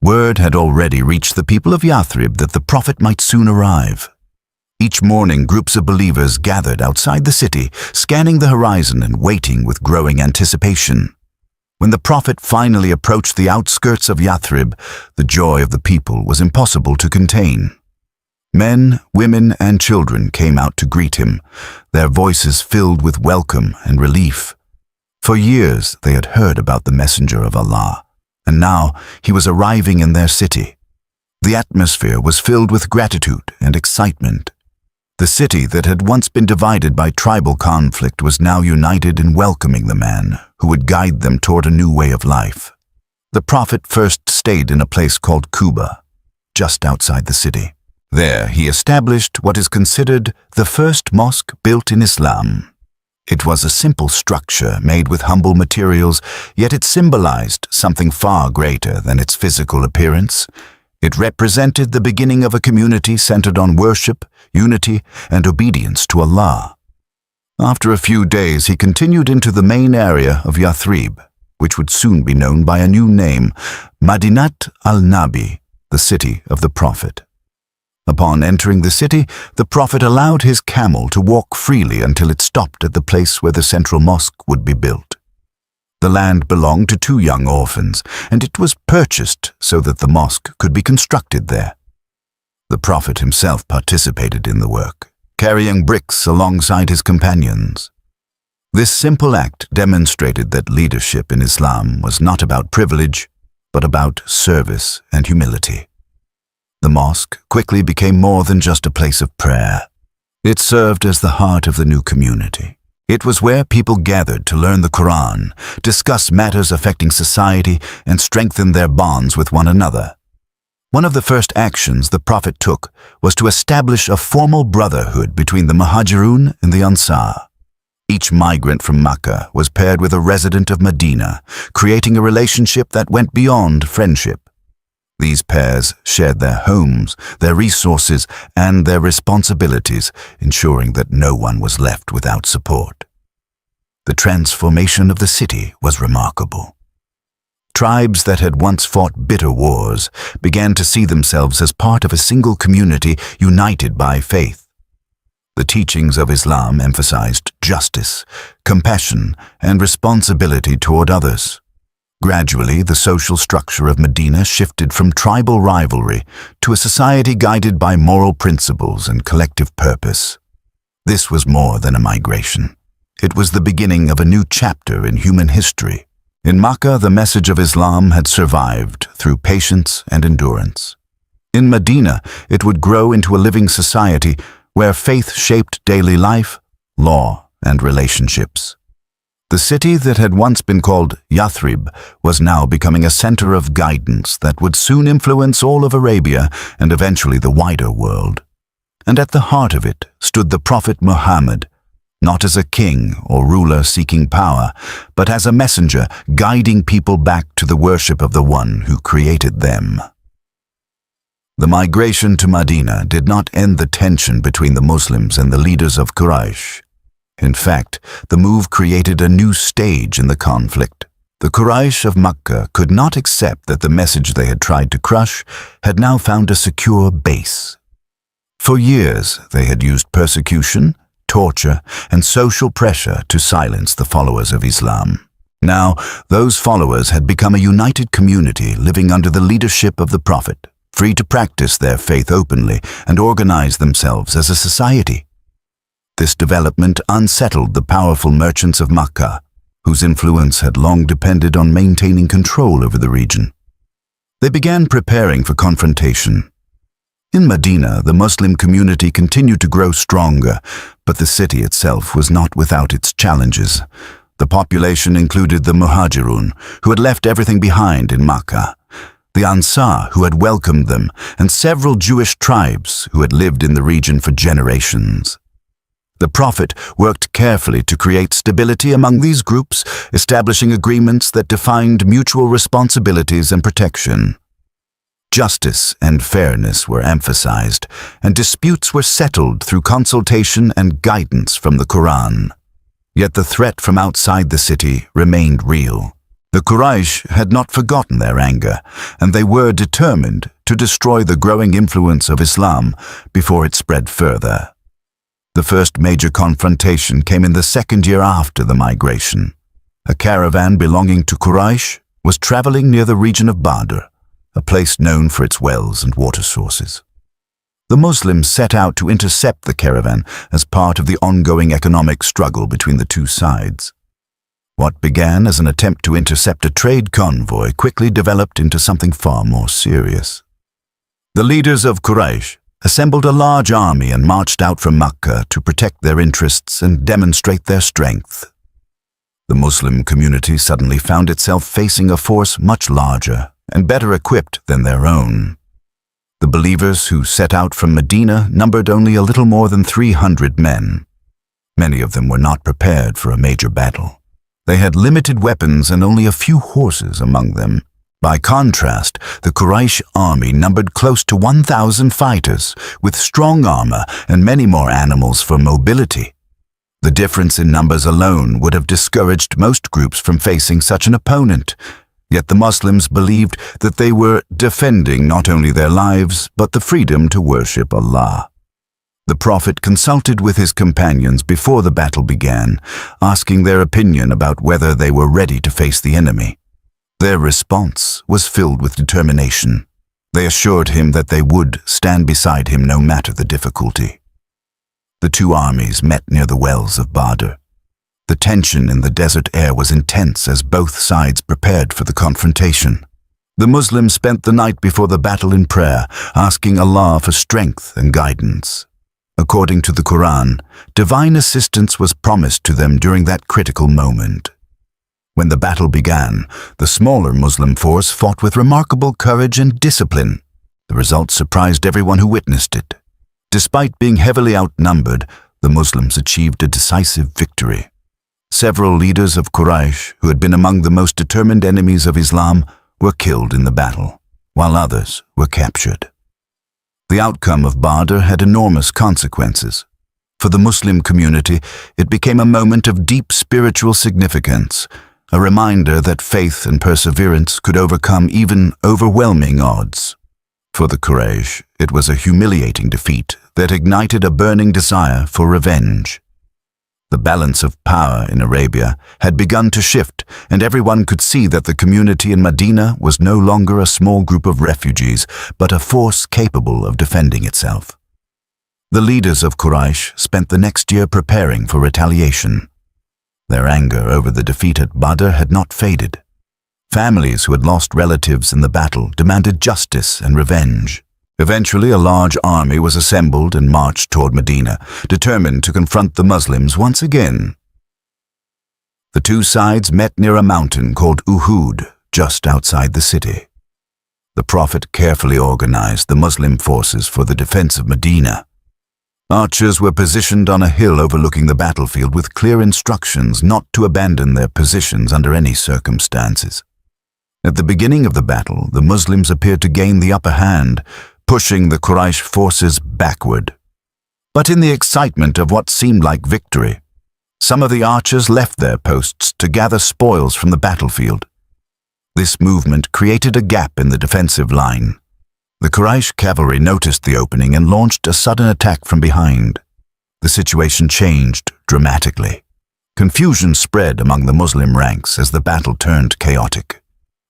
Word had already reached the people of Yathrib that the Prophet might soon arrive. Each morning groups of believers gathered outside the city, scanning the horizon and waiting with growing anticipation. When the Prophet finally approached the outskirts of Yathrib, the joy of the people was impossible to contain. Men, women, and children came out to greet him, their voices filled with welcome and relief. For years they had heard about the messenger of Allah, and now he was arriving in their city. The atmosphere was filled with gratitude and excitement. The city that had once been divided by tribal conflict was now united in welcoming the man who would guide them toward a new way of life. The Prophet first stayed in a place called Quba, just outside the city. There he established what is considered the first mosque built in Islam. It was a simple structure made with humble materials, yet it symbolized something far greater than its physical appearance. It represented the beginning of a community centered on worship, unity, and obedience to Allah. After a few days, he continued into the main area of Yathrib, which would soon be known by a new name, Madinat al-Nabi, the city of the Prophet. Upon entering the city, the Prophet allowed his camel to walk freely until it stopped at the place where the central mosque would be built. The land belonged to two young orphans, and it was purchased so that the mosque could be constructed there. The Prophet himself participated in the work, carrying bricks alongside his companions. This simple act demonstrated that leadership in Islam was not about privilege, but about service and humility. The mosque quickly became more than just a place of prayer. It served as the heart of the new community. It was where people gathered to learn the Quran, discuss matters affecting society, and strengthen their bonds with one another. One of the first actions the Prophet took was to establish a formal brotherhood between the Muhajirun and the Ansar. Each migrant from Makkah was paired with a resident of Medina, creating a relationship that went beyond friendship. These pairs shared their homes, their resources, and their responsibilities, ensuring that no one was left without support. The transformation of the city was remarkable. Tribes that had once fought bitter wars began to see themselves as part of a single community united by faith. The teachings of Islam emphasized justice, compassion, and responsibility toward others. Gradually, the social structure of Medina shifted from tribal rivalry to a society guided by moral principles and collective purpose. This was more than a migration. It was the beginning of a new chapter in human history. In Makkah, the message of Islam had survived through patience and endurance. In Medina, it would grow into a living society where faith shaped daily life, law, and relationships. The city that had once been called Yathrib was now becoming a center of guidance that would soon influence all of Arabia and eventually the wider world. And at the heart of it stood the Prophet Muhammad, not as a king or ruler seeking power, but as a messenger guiding people back to the worship of the one who created them. The migration to Medina did not end the tension between the Muslims and the leaders of Quraysh. In fact, the move created a new stage in the conflict. The Quraysh of Makkah could not accept that the message they had tried to crush had now found a secure base. For years, they had used persecution, torture, and social pressure to silence the followers of Islam. Now, those followers had become a united community living under the leadership of the Prophet, free to practice their faith openly and organize themselves as a society. This development unsettled the powerful merchants of Makkah, whose influence had long depended on maintaining control over the region. They began preparing for confrontation. In Medina, the Muslim community continued to grow stronger, but the city itself was not without its challenges. The population included the Muhajirun, who had left everything behind in Makkah, the Ansar, who had welcomed them, and several Jewish tribes who had lived in the region for generations. The Prophet worked carefully to create stability among these groups, establishing agreements that defined mutual responsibilities and protection. Justice and fairness were emphasized, and disputes were settled through consultation and guidance from the Quran. Yet the threat from outside the city remained real. The Quraysh had not forgotten their anger, and they were determined to destroy the growing influence of Islam before it spread further. The first major confrontation came in the second year after the migration. A caravan belonging to Quraysh was traveling near the region of Badr, a place known for its wells and water sources. The Muslims set out to intercept the caravan as part of the ongoing economic struggle between the two sides. What began as an attempt to intercept a trade convoy quickly developed into something far more serious. The leaders of Quraysh assembled a large army and marched out from Makkah to protect their interests and demonstrate their strength. The Muslim community suddenly found itself facing a force much larger and better equipped than their own. The believers who set out from Medina numbered only a little more than 300 men. Many of them were not prepared for a major battle. They had limited weapons and only a few horses among them. By contrast, the Quraysh army numbered close to 1,000 fighters, with strong armor and many more animals for mobility. The difference in numbers alone would have discouraged most groups from facing such an opponent, yet the Muslims believed that they were defending not only their lives, but the freedom to worship Allah. The Prophet consulted with his companions before the battle began, asking their opinion about whether they were ready to face the enemy. Their response was filled with determination. They assured him that they would stand beside him no matter the difficulty. The two armies met near the wells of Badr. The tension in the desert air was intense as both sides prepared for the confrontation. The Muslims spent the night before the battle in prayer, asking Allah for strength and guidance. According to the Quran, divine assistance was promised to them during that critical moment. When the battle began, the smaller Muslim force fought with remarkable courage and discipline. The result surprised everyone who witnessed it. Despite being heavily outnumbered, the Muslims achieved a decisive victory. Several leaders of Quraysh, who had been among the most determined enemies of Islam, were killed in the battle, while others were captured. The outcome of Badr had enormous consequences. For the Muslim community, it became a moment of deep spiritual significance, a reminder that faith and perseverance could overcome even overwhelming odds. For the Quraysh, it was a humiliating defeat that ignited a burning desire for revenge. The balance of power in Arabia had begun to shift, and everyone could see that the community in Medina was no longer a small group of refugees, but a force capable of defending itself. The leaders of Quraysh spent the next year preparing for retaliation. Their anger over the defeat at Badr had not faded. Families who had lost relatives in the battle demanded justice and revenge. Eventually, a large army was assembled and marched toward Medina, determined to confront the Muslims once again. The two sides met near a mountain called Uhud, just outside the city. The Prophet carefully organized the Muslim forces for the defense of Medina. Archers were positioned on a hill overlooking the battlefield with clear instructions not to abandon their positions under any circumstances. At the beginning of the battle, the Muslims appeared to gain the upper hand, pushing the Quraysh forces backward. But in the excitement of what seemed like victory, some of the archers left their posts to gather spoils from the battlefield. This movement created a gap in the defensive line. The Quraysh cavalry noticed the opening and launched a sudden attack from behind. The situation changed dramatically. Confusion spread among the Muslim ranks as the battle turned chaotic.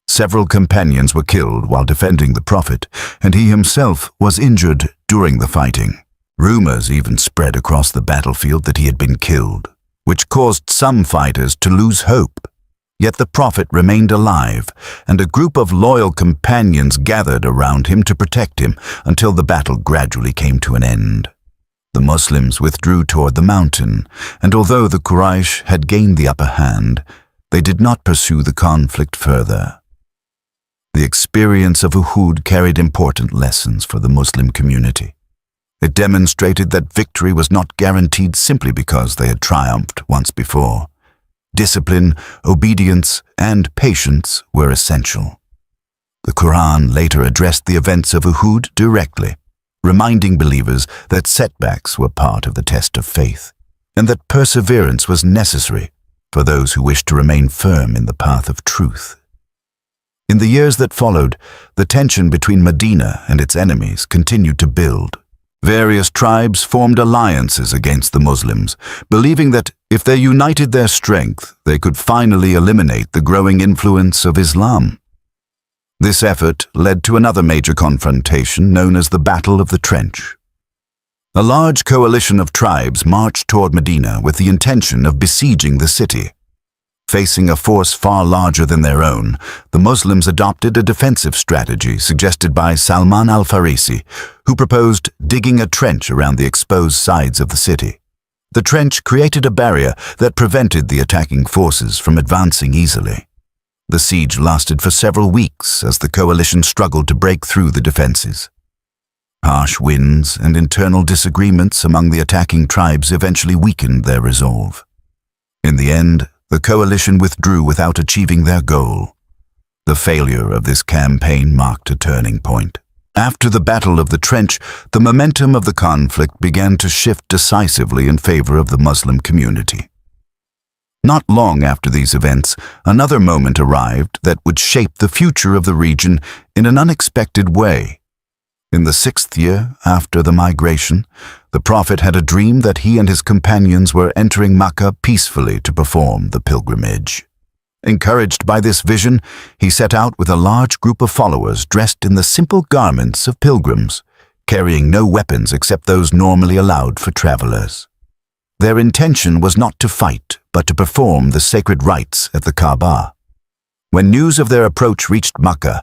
Several companions were killed while defending the Prophet, and he himself was injured during the fighting. Rumors even spread across the battlefield that he had been killed, which caused some fighters to lose hope. Yet the Prophet remained alive, and a group of loyal companions gathered around him to protect him until the battle gradually came to an end. The Muslims withdrew toward the mountain, and although the Quraysh had gained the upper hand, they did not pursue the conflict further. The experience of Uhud carried important lessons for the Muslim community. It demonstrated that victory was not guaranteed simply because they had triumphed once before. Discipline, obedience, and patience were essential. The Quran later addressed the events of Uhud directly, reminding believers that setbacks were part of the test of faith, and that perseverance was necessary for those who wished to remain firm in the path of truth. In the years that followed, the tension between Medina and its enemies continued to build. Various tribes formed alliances against the Muslims, believing that if they united their strength, they could finally eliminate the growing influence of Islam. This effort led to another major confrontation known as the Battle of the Trench. A large coalition of tribes marched toward Medina with the intention of besieging the city. Facing a force far larger than their own, the Muslims adopted a defensive strategy suggested by Salman al-Farisi, who proposed digging a trench around the exposed sides of the city. The trench created a barrier that prevented the attacking forces from advancing easily. The siege lasted for several weeks as the coalition struggled to break through the defenses. Harsh winds and internal disagreements among the attacking tribes eventually weakened their resolve. In the end, the coalition withdrew without achieving their goal. The failure of this campaign marked a turning point. After the Battle of the Trench, the momentum of the conflict began to shift decisively in favor of the Muslim community. Not long after these events, another moment arrived that would shape the future of the region in an unexpected way. In the 6th year after the migration, the Prophet had a dream that he and his companions were entering Makkah peacefully to perform the pilgrimage. Encouraged by this vision, he set out with a large group of followers dressed in the simple garments of pilgrims, carrying no weapons except those normally allowed for travelers. Their intention was not to fight, but to perform the sacred rites at the Kaaba. When news of their approach reached Makkah,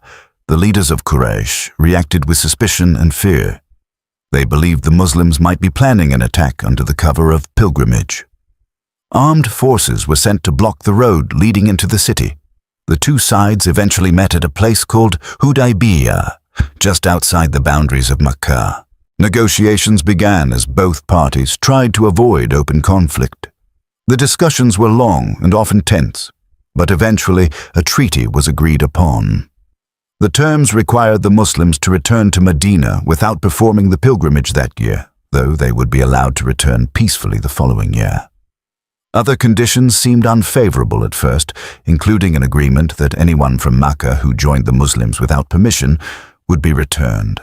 the leaders of Quraysh reacted with suspicion and fear. They believed the Muslims might be planning an attack under the cover of pilgrimage. Armed forces were sent to block the road leading into the city. The two sides eventually met at a place called Hudaybiyah, just outside the boundaries of Makkah. Negotiations began as both parties tried to avoid open conflict. The discussions were long and often tense, but eventually a treaty was agreed upon. The terms required the Muslims to return to Medina without performing the pilgrimage that year, though they would be allowed to return peacefully the following year. Other conditions seemed unfavorable at first, including an agreement that anyone from Makkah who joined the Muslims without permission would be returned.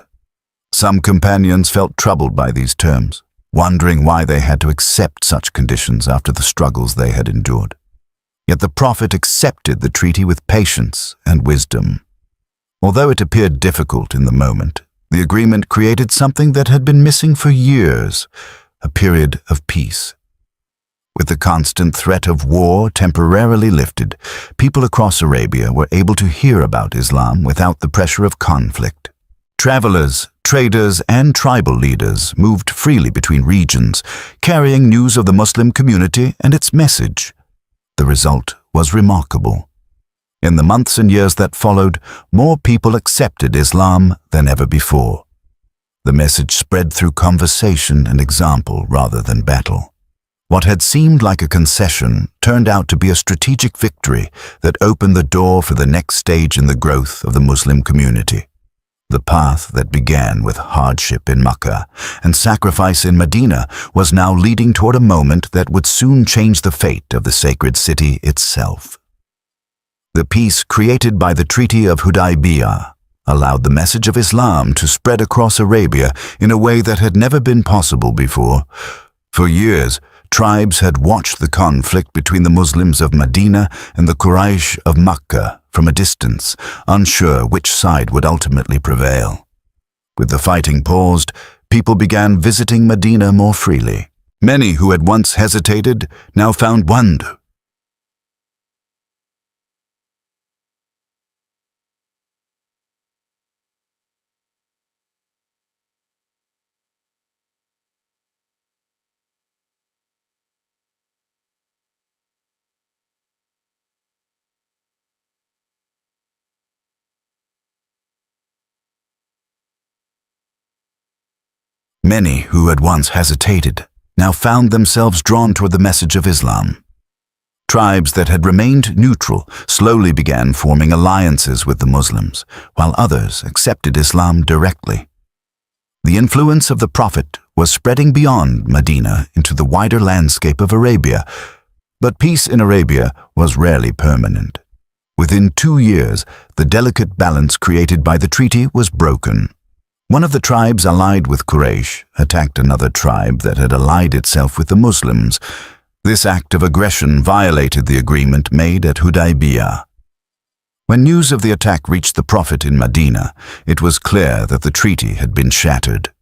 Some companions felt troubled by these terms, wondering why they had to accept such conditions after the struggles they had endured. Yet the Prophet accepted the treaty with patience and wisdom. Although it appeared difficult in the moment, the agreement created something that had been missing for years, a period of peace. With the constant threat of war temporarily lifted, people across Arabia were able to hear about Islam without the pressure of conflict. Travelers, traders, and tribal leaders moved freely between regions, carrying news of the Muslim community and its message. The result was remarkable. In the months and years that followed, more people accepted Islam than ever before. The message spread through conversation and example rather than battle. What had seemed like a concession turned out to be a strategic victory that opened the door for the next stage in the growth of the Muslim community. The path that began with hardship in Makkah and sacrifice in Medina was now leading toward a moment that would soon change the fate of the sacred city itself. The peace created by the Treaty of Hudaybiyah allowed the message of Islam to spread across Arabia in a way that had never been possible before. For years, tribes had watched the conflict between the Muslims of Medina and the Quraysh of Makkah from a distance, unsure which side would ultimately prevail. With the fighting paused, people began visiting Medina more freely. Many who had once hesitated now found wonder. Many who had once hesitated now found themselves drawn toward the message of Islam. Tribes that had remained neutral slowly began forming alliances with the Muslims, while others accepted Islam directly. The influence of the Prophet was spreading beyond Medina into the wider landscape of Arabia, but peace in Arabia was rarely permanent. Within 2 years, the delicate balance created by the treaty was broken. One of the tribes allied with Quraysh attacked another tribe that had allied itself with the Muslims. This act of aggression violated the agreement made at Hudaybiyah. When news of the attack reached the Prophet in Medina, it was clear that the treaty had been shattered.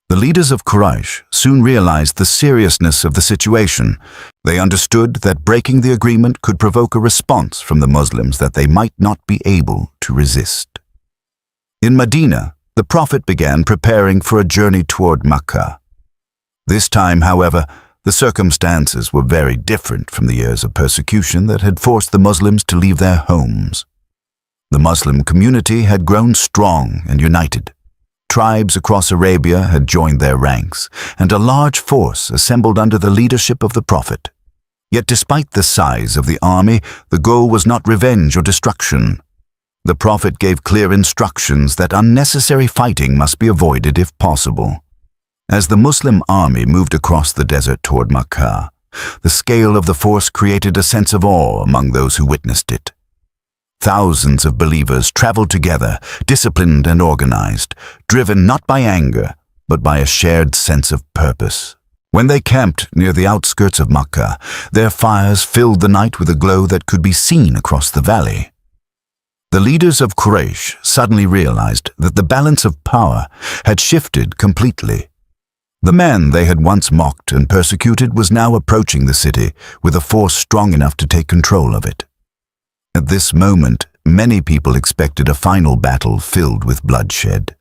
The leaders of Quraysh soon realized the seriousness of the situation. They understood that breaking the agreement could provoke a response from the Muslims that they might not be able to resist. In Medina, the Prophet began preparing for a journey toward Makkah. This time, however, the circumstances were very different from the years of persecution that had forced the Muslims to leave their homes. The Muslim community had grown strong and united. Tribes across Arabia had joined their ranks, and a large force assembled under the leadership of the Prophet. Yet despite the size of the army, the goal was not revenge or destruction. The Prophet gave clear instructions that unnecessary fighting must be avoided if possible. As the Muslim army moved across the desert toward Makkah, the scale of the force created a sense of awe among those who witnessed it. Thousands of believers traveled together, disciplined and organized, driven not by anger, but by a shared sense of purpose. When they camped near the outskirts of Makkah, their fires filled the night with a glow that could be seen across the valley. The leaders of Quraysh suddenly realized that the balance of power had shifted completely. The man they had once mocked and persecuted was now approaching the city with a force strong enough to take control of it. At this moment, many people expected a final battle filled with bloodshed.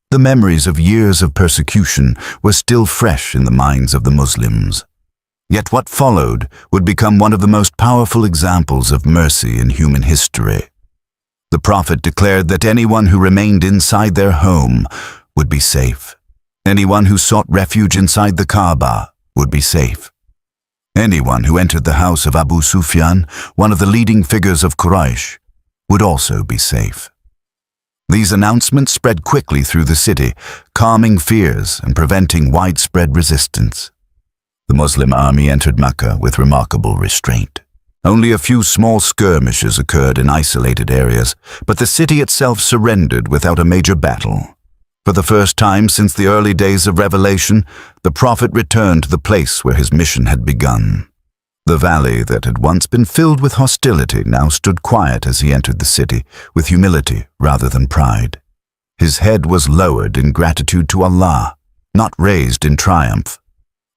The memories of years of persecution were still fresh in the minds of the Muslims. Yet what followed would become one of the most powerful examples of mercy in human history. The Prophet declared that anyone who remained inside their home would be safe. Anyone who sought refuge inside the Kaaba would be safe. Anyone who entered the house of Abu Sufyan, one of the leading figures of Quraysh, would also be safe. These announcements spread quickly through the city, calming fears and preventing widespread resistance. The Muslim army entered Makkah with remarkable restraint. Only a few small skirmishes occurred in isolated areas, but the city itself surrendered without a major battle. For the first time since the early days of Revelation, the Prophet returned to the place where his mission had begun. The valley that had once been filled with hostility now stood quiet as he entered the city, with humility rather than pride. His head was lowered in gratitude to Allah, not raised in triumph.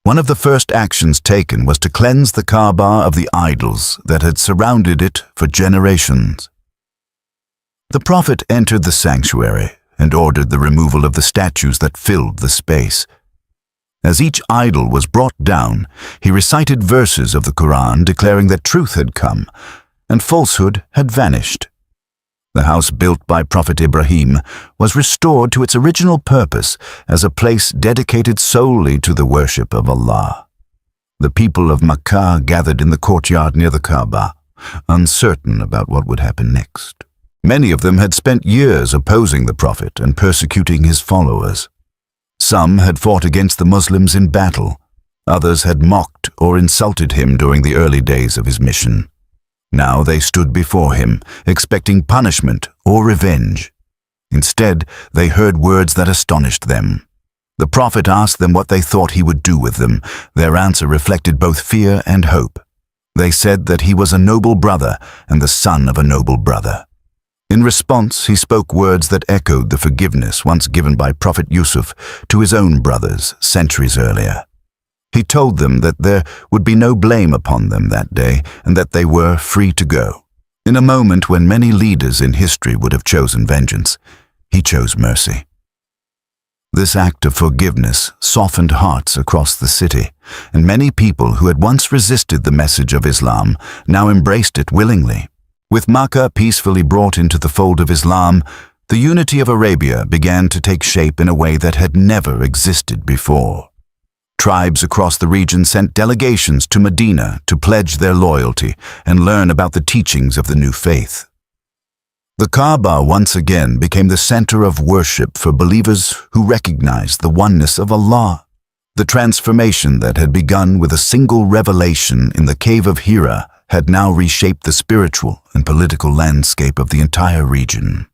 One of the first actions taken was to cleanse the Kaaba of the idols that had surrounded it for generations. The Prophet entered the sanctuary and ordered the removal of the statues that filled the space. As each idol was brought down, he recited verses of the Quran declaring that truth had come and falsehood had vanished. The house built by Prophet Ibrahim was restored to its original purpose as a place dedicated solely to the worship of Allah. The people of Makkah gathered in the courtyard near the Kaaba, uncertain about what would happen next. Many of them had spent years opposing the Prophet and persecuting his followers. Some had fought against the Muslims in battle. Others had mocked or insulted him during the early days of his mission. Now they stood before him, expecting punishment or revenge. Instead, they heard words that astonished them. The Prophet asked them what they thought he would do with them. Their answer reflected both fear and hope. They said that he was a noble brother and the son of a noble brother. In response, he spoke words that echoed the forgiveness once given by Prophet Yusuf to his own brothers centuries earlier. He told them that there would be no blame upon them that day and that they were free to go. In a moment when many leaders in history would have chosen vengeance, he chose mercy. This act of forgiveness softened hearts across the city, and many people who had once resisted the message of Islam now embraced it willingly. With Makkah peacefully brought into the fold of Islam, the unity of Arabia began to take shape in a way that had never existed before. Tribes across the region sent delegations to Medina to pledge their loyalty and learn about the teachings of the new faith. The Kaaba once again became the center of worship for believers who recognized the oneness of Allah. The transformation that had begun with a single revelation in the cave of Hira had now reshaped the spiritual and political landscape of the entire region.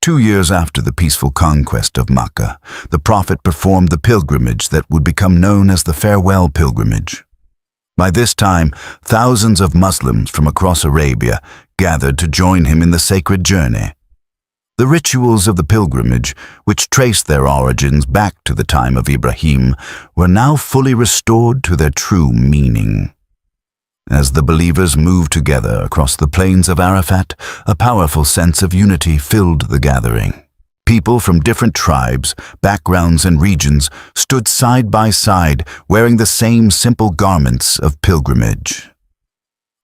2 years after the peaceful conquest of Makkah, the Prophet performed the pilgrimage that would become known as the Farewell Pilgrimage. By this time, thousands of Muslims from across Arabia gathered to join him in the sacred journey. The rituals of the pilgrimage, which traced their origins back to the time of Ibrahim, were now fully restored to their true meaning. As the believers moved together across the plains of Arafat, a powerful sense of unity filled the gathering. People from different tribes, backgrounds, and regions stood side by side, wearing the same simple garments of pilgrimage.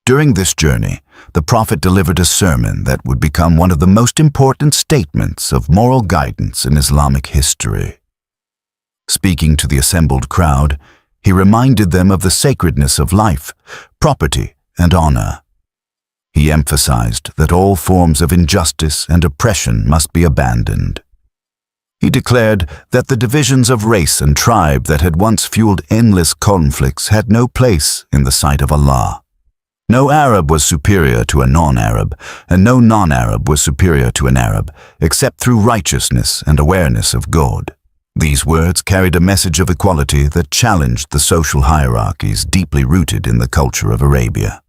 During this journey, the Prophet delivered a sermon that would become one of the most important statements of moral guidance in Islamic history. Speaking to the assembled crowd, he reminded them of the sacredness of life, property, and honor. He emphasized that all forms of injustice and oppression must be abandoned. He declared that the divisions of race and tribe that had once fueled endless conflicts had no place in the sight of Allah. No Arab was superior to a non-Arab, and no non-Arab was superior to an Arab, except through righteousness and awareness of God. These words carried a message of equality that challenged the social hierarchies deeply rooted in the culture of Arabia.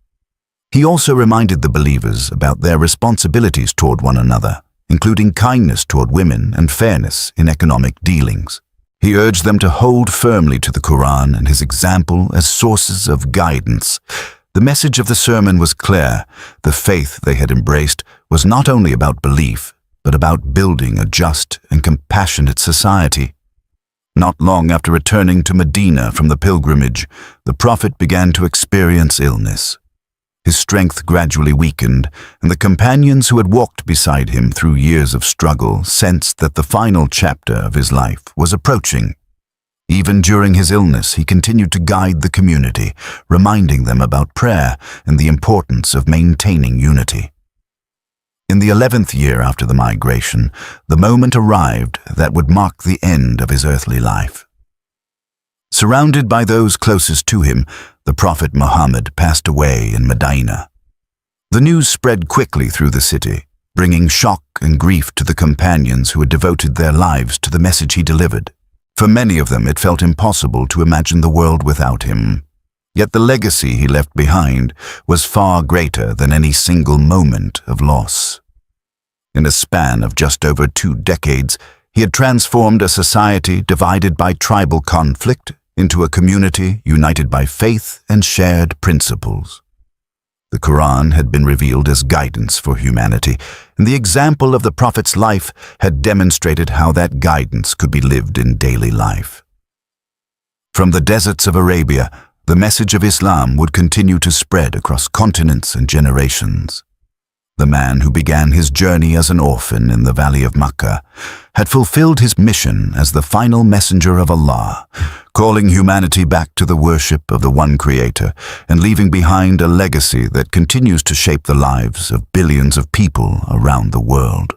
He also reminded the believers about their responsibilities toward one another, including kindness toward women and fairness in economic dealings. He urged them to hold firmly to the Quran and his example as sources of guidance. The message of the sermon was clear. The faith they had embraced was not only about belief, but about building a just and compassionate society. Not long after returning to Medina from the pilgrimage, the Prophet began to experience illness. His strength gradually weakened, and the companions who had walked beside him through years of struggle sensed that the final chapter of his life was approaching. Even during his illness, he continued to guide the community, reminding them about prayer and the importance of maintaining unity. In the 11th year after the migration, the moment arrived that would mark the end of his earthly life. Surrounded by those closest to him, the Prophet Muhammad passed away in Medina. The news spread quickly through the city, bringing shock and grief to the companions who had devoted their lives to the message he delivered. For many of them, it felt impossible to imagine the world without him. Yet the legacy he left behind was far greater than any single moment of loss. In a span of just over 2 decades, he had transformed a society divided by tribal conflict into a community united by faith and shared principles. The Quran had been revealed as guidance for humanity, and the example of the Prophet's life had demonstrated how that guidance could be lived in daily life. From the deserts of Arabia, the message of Islam would continue to spread across continents and generations. The man who began his journey as an orphan in the valley of Makkah had fulfilled his mission as the final messenger of Allah, calling humanity back to the worship of the one Creator and leaving behind a legacy that continues to shape the lives of billions of people around the world.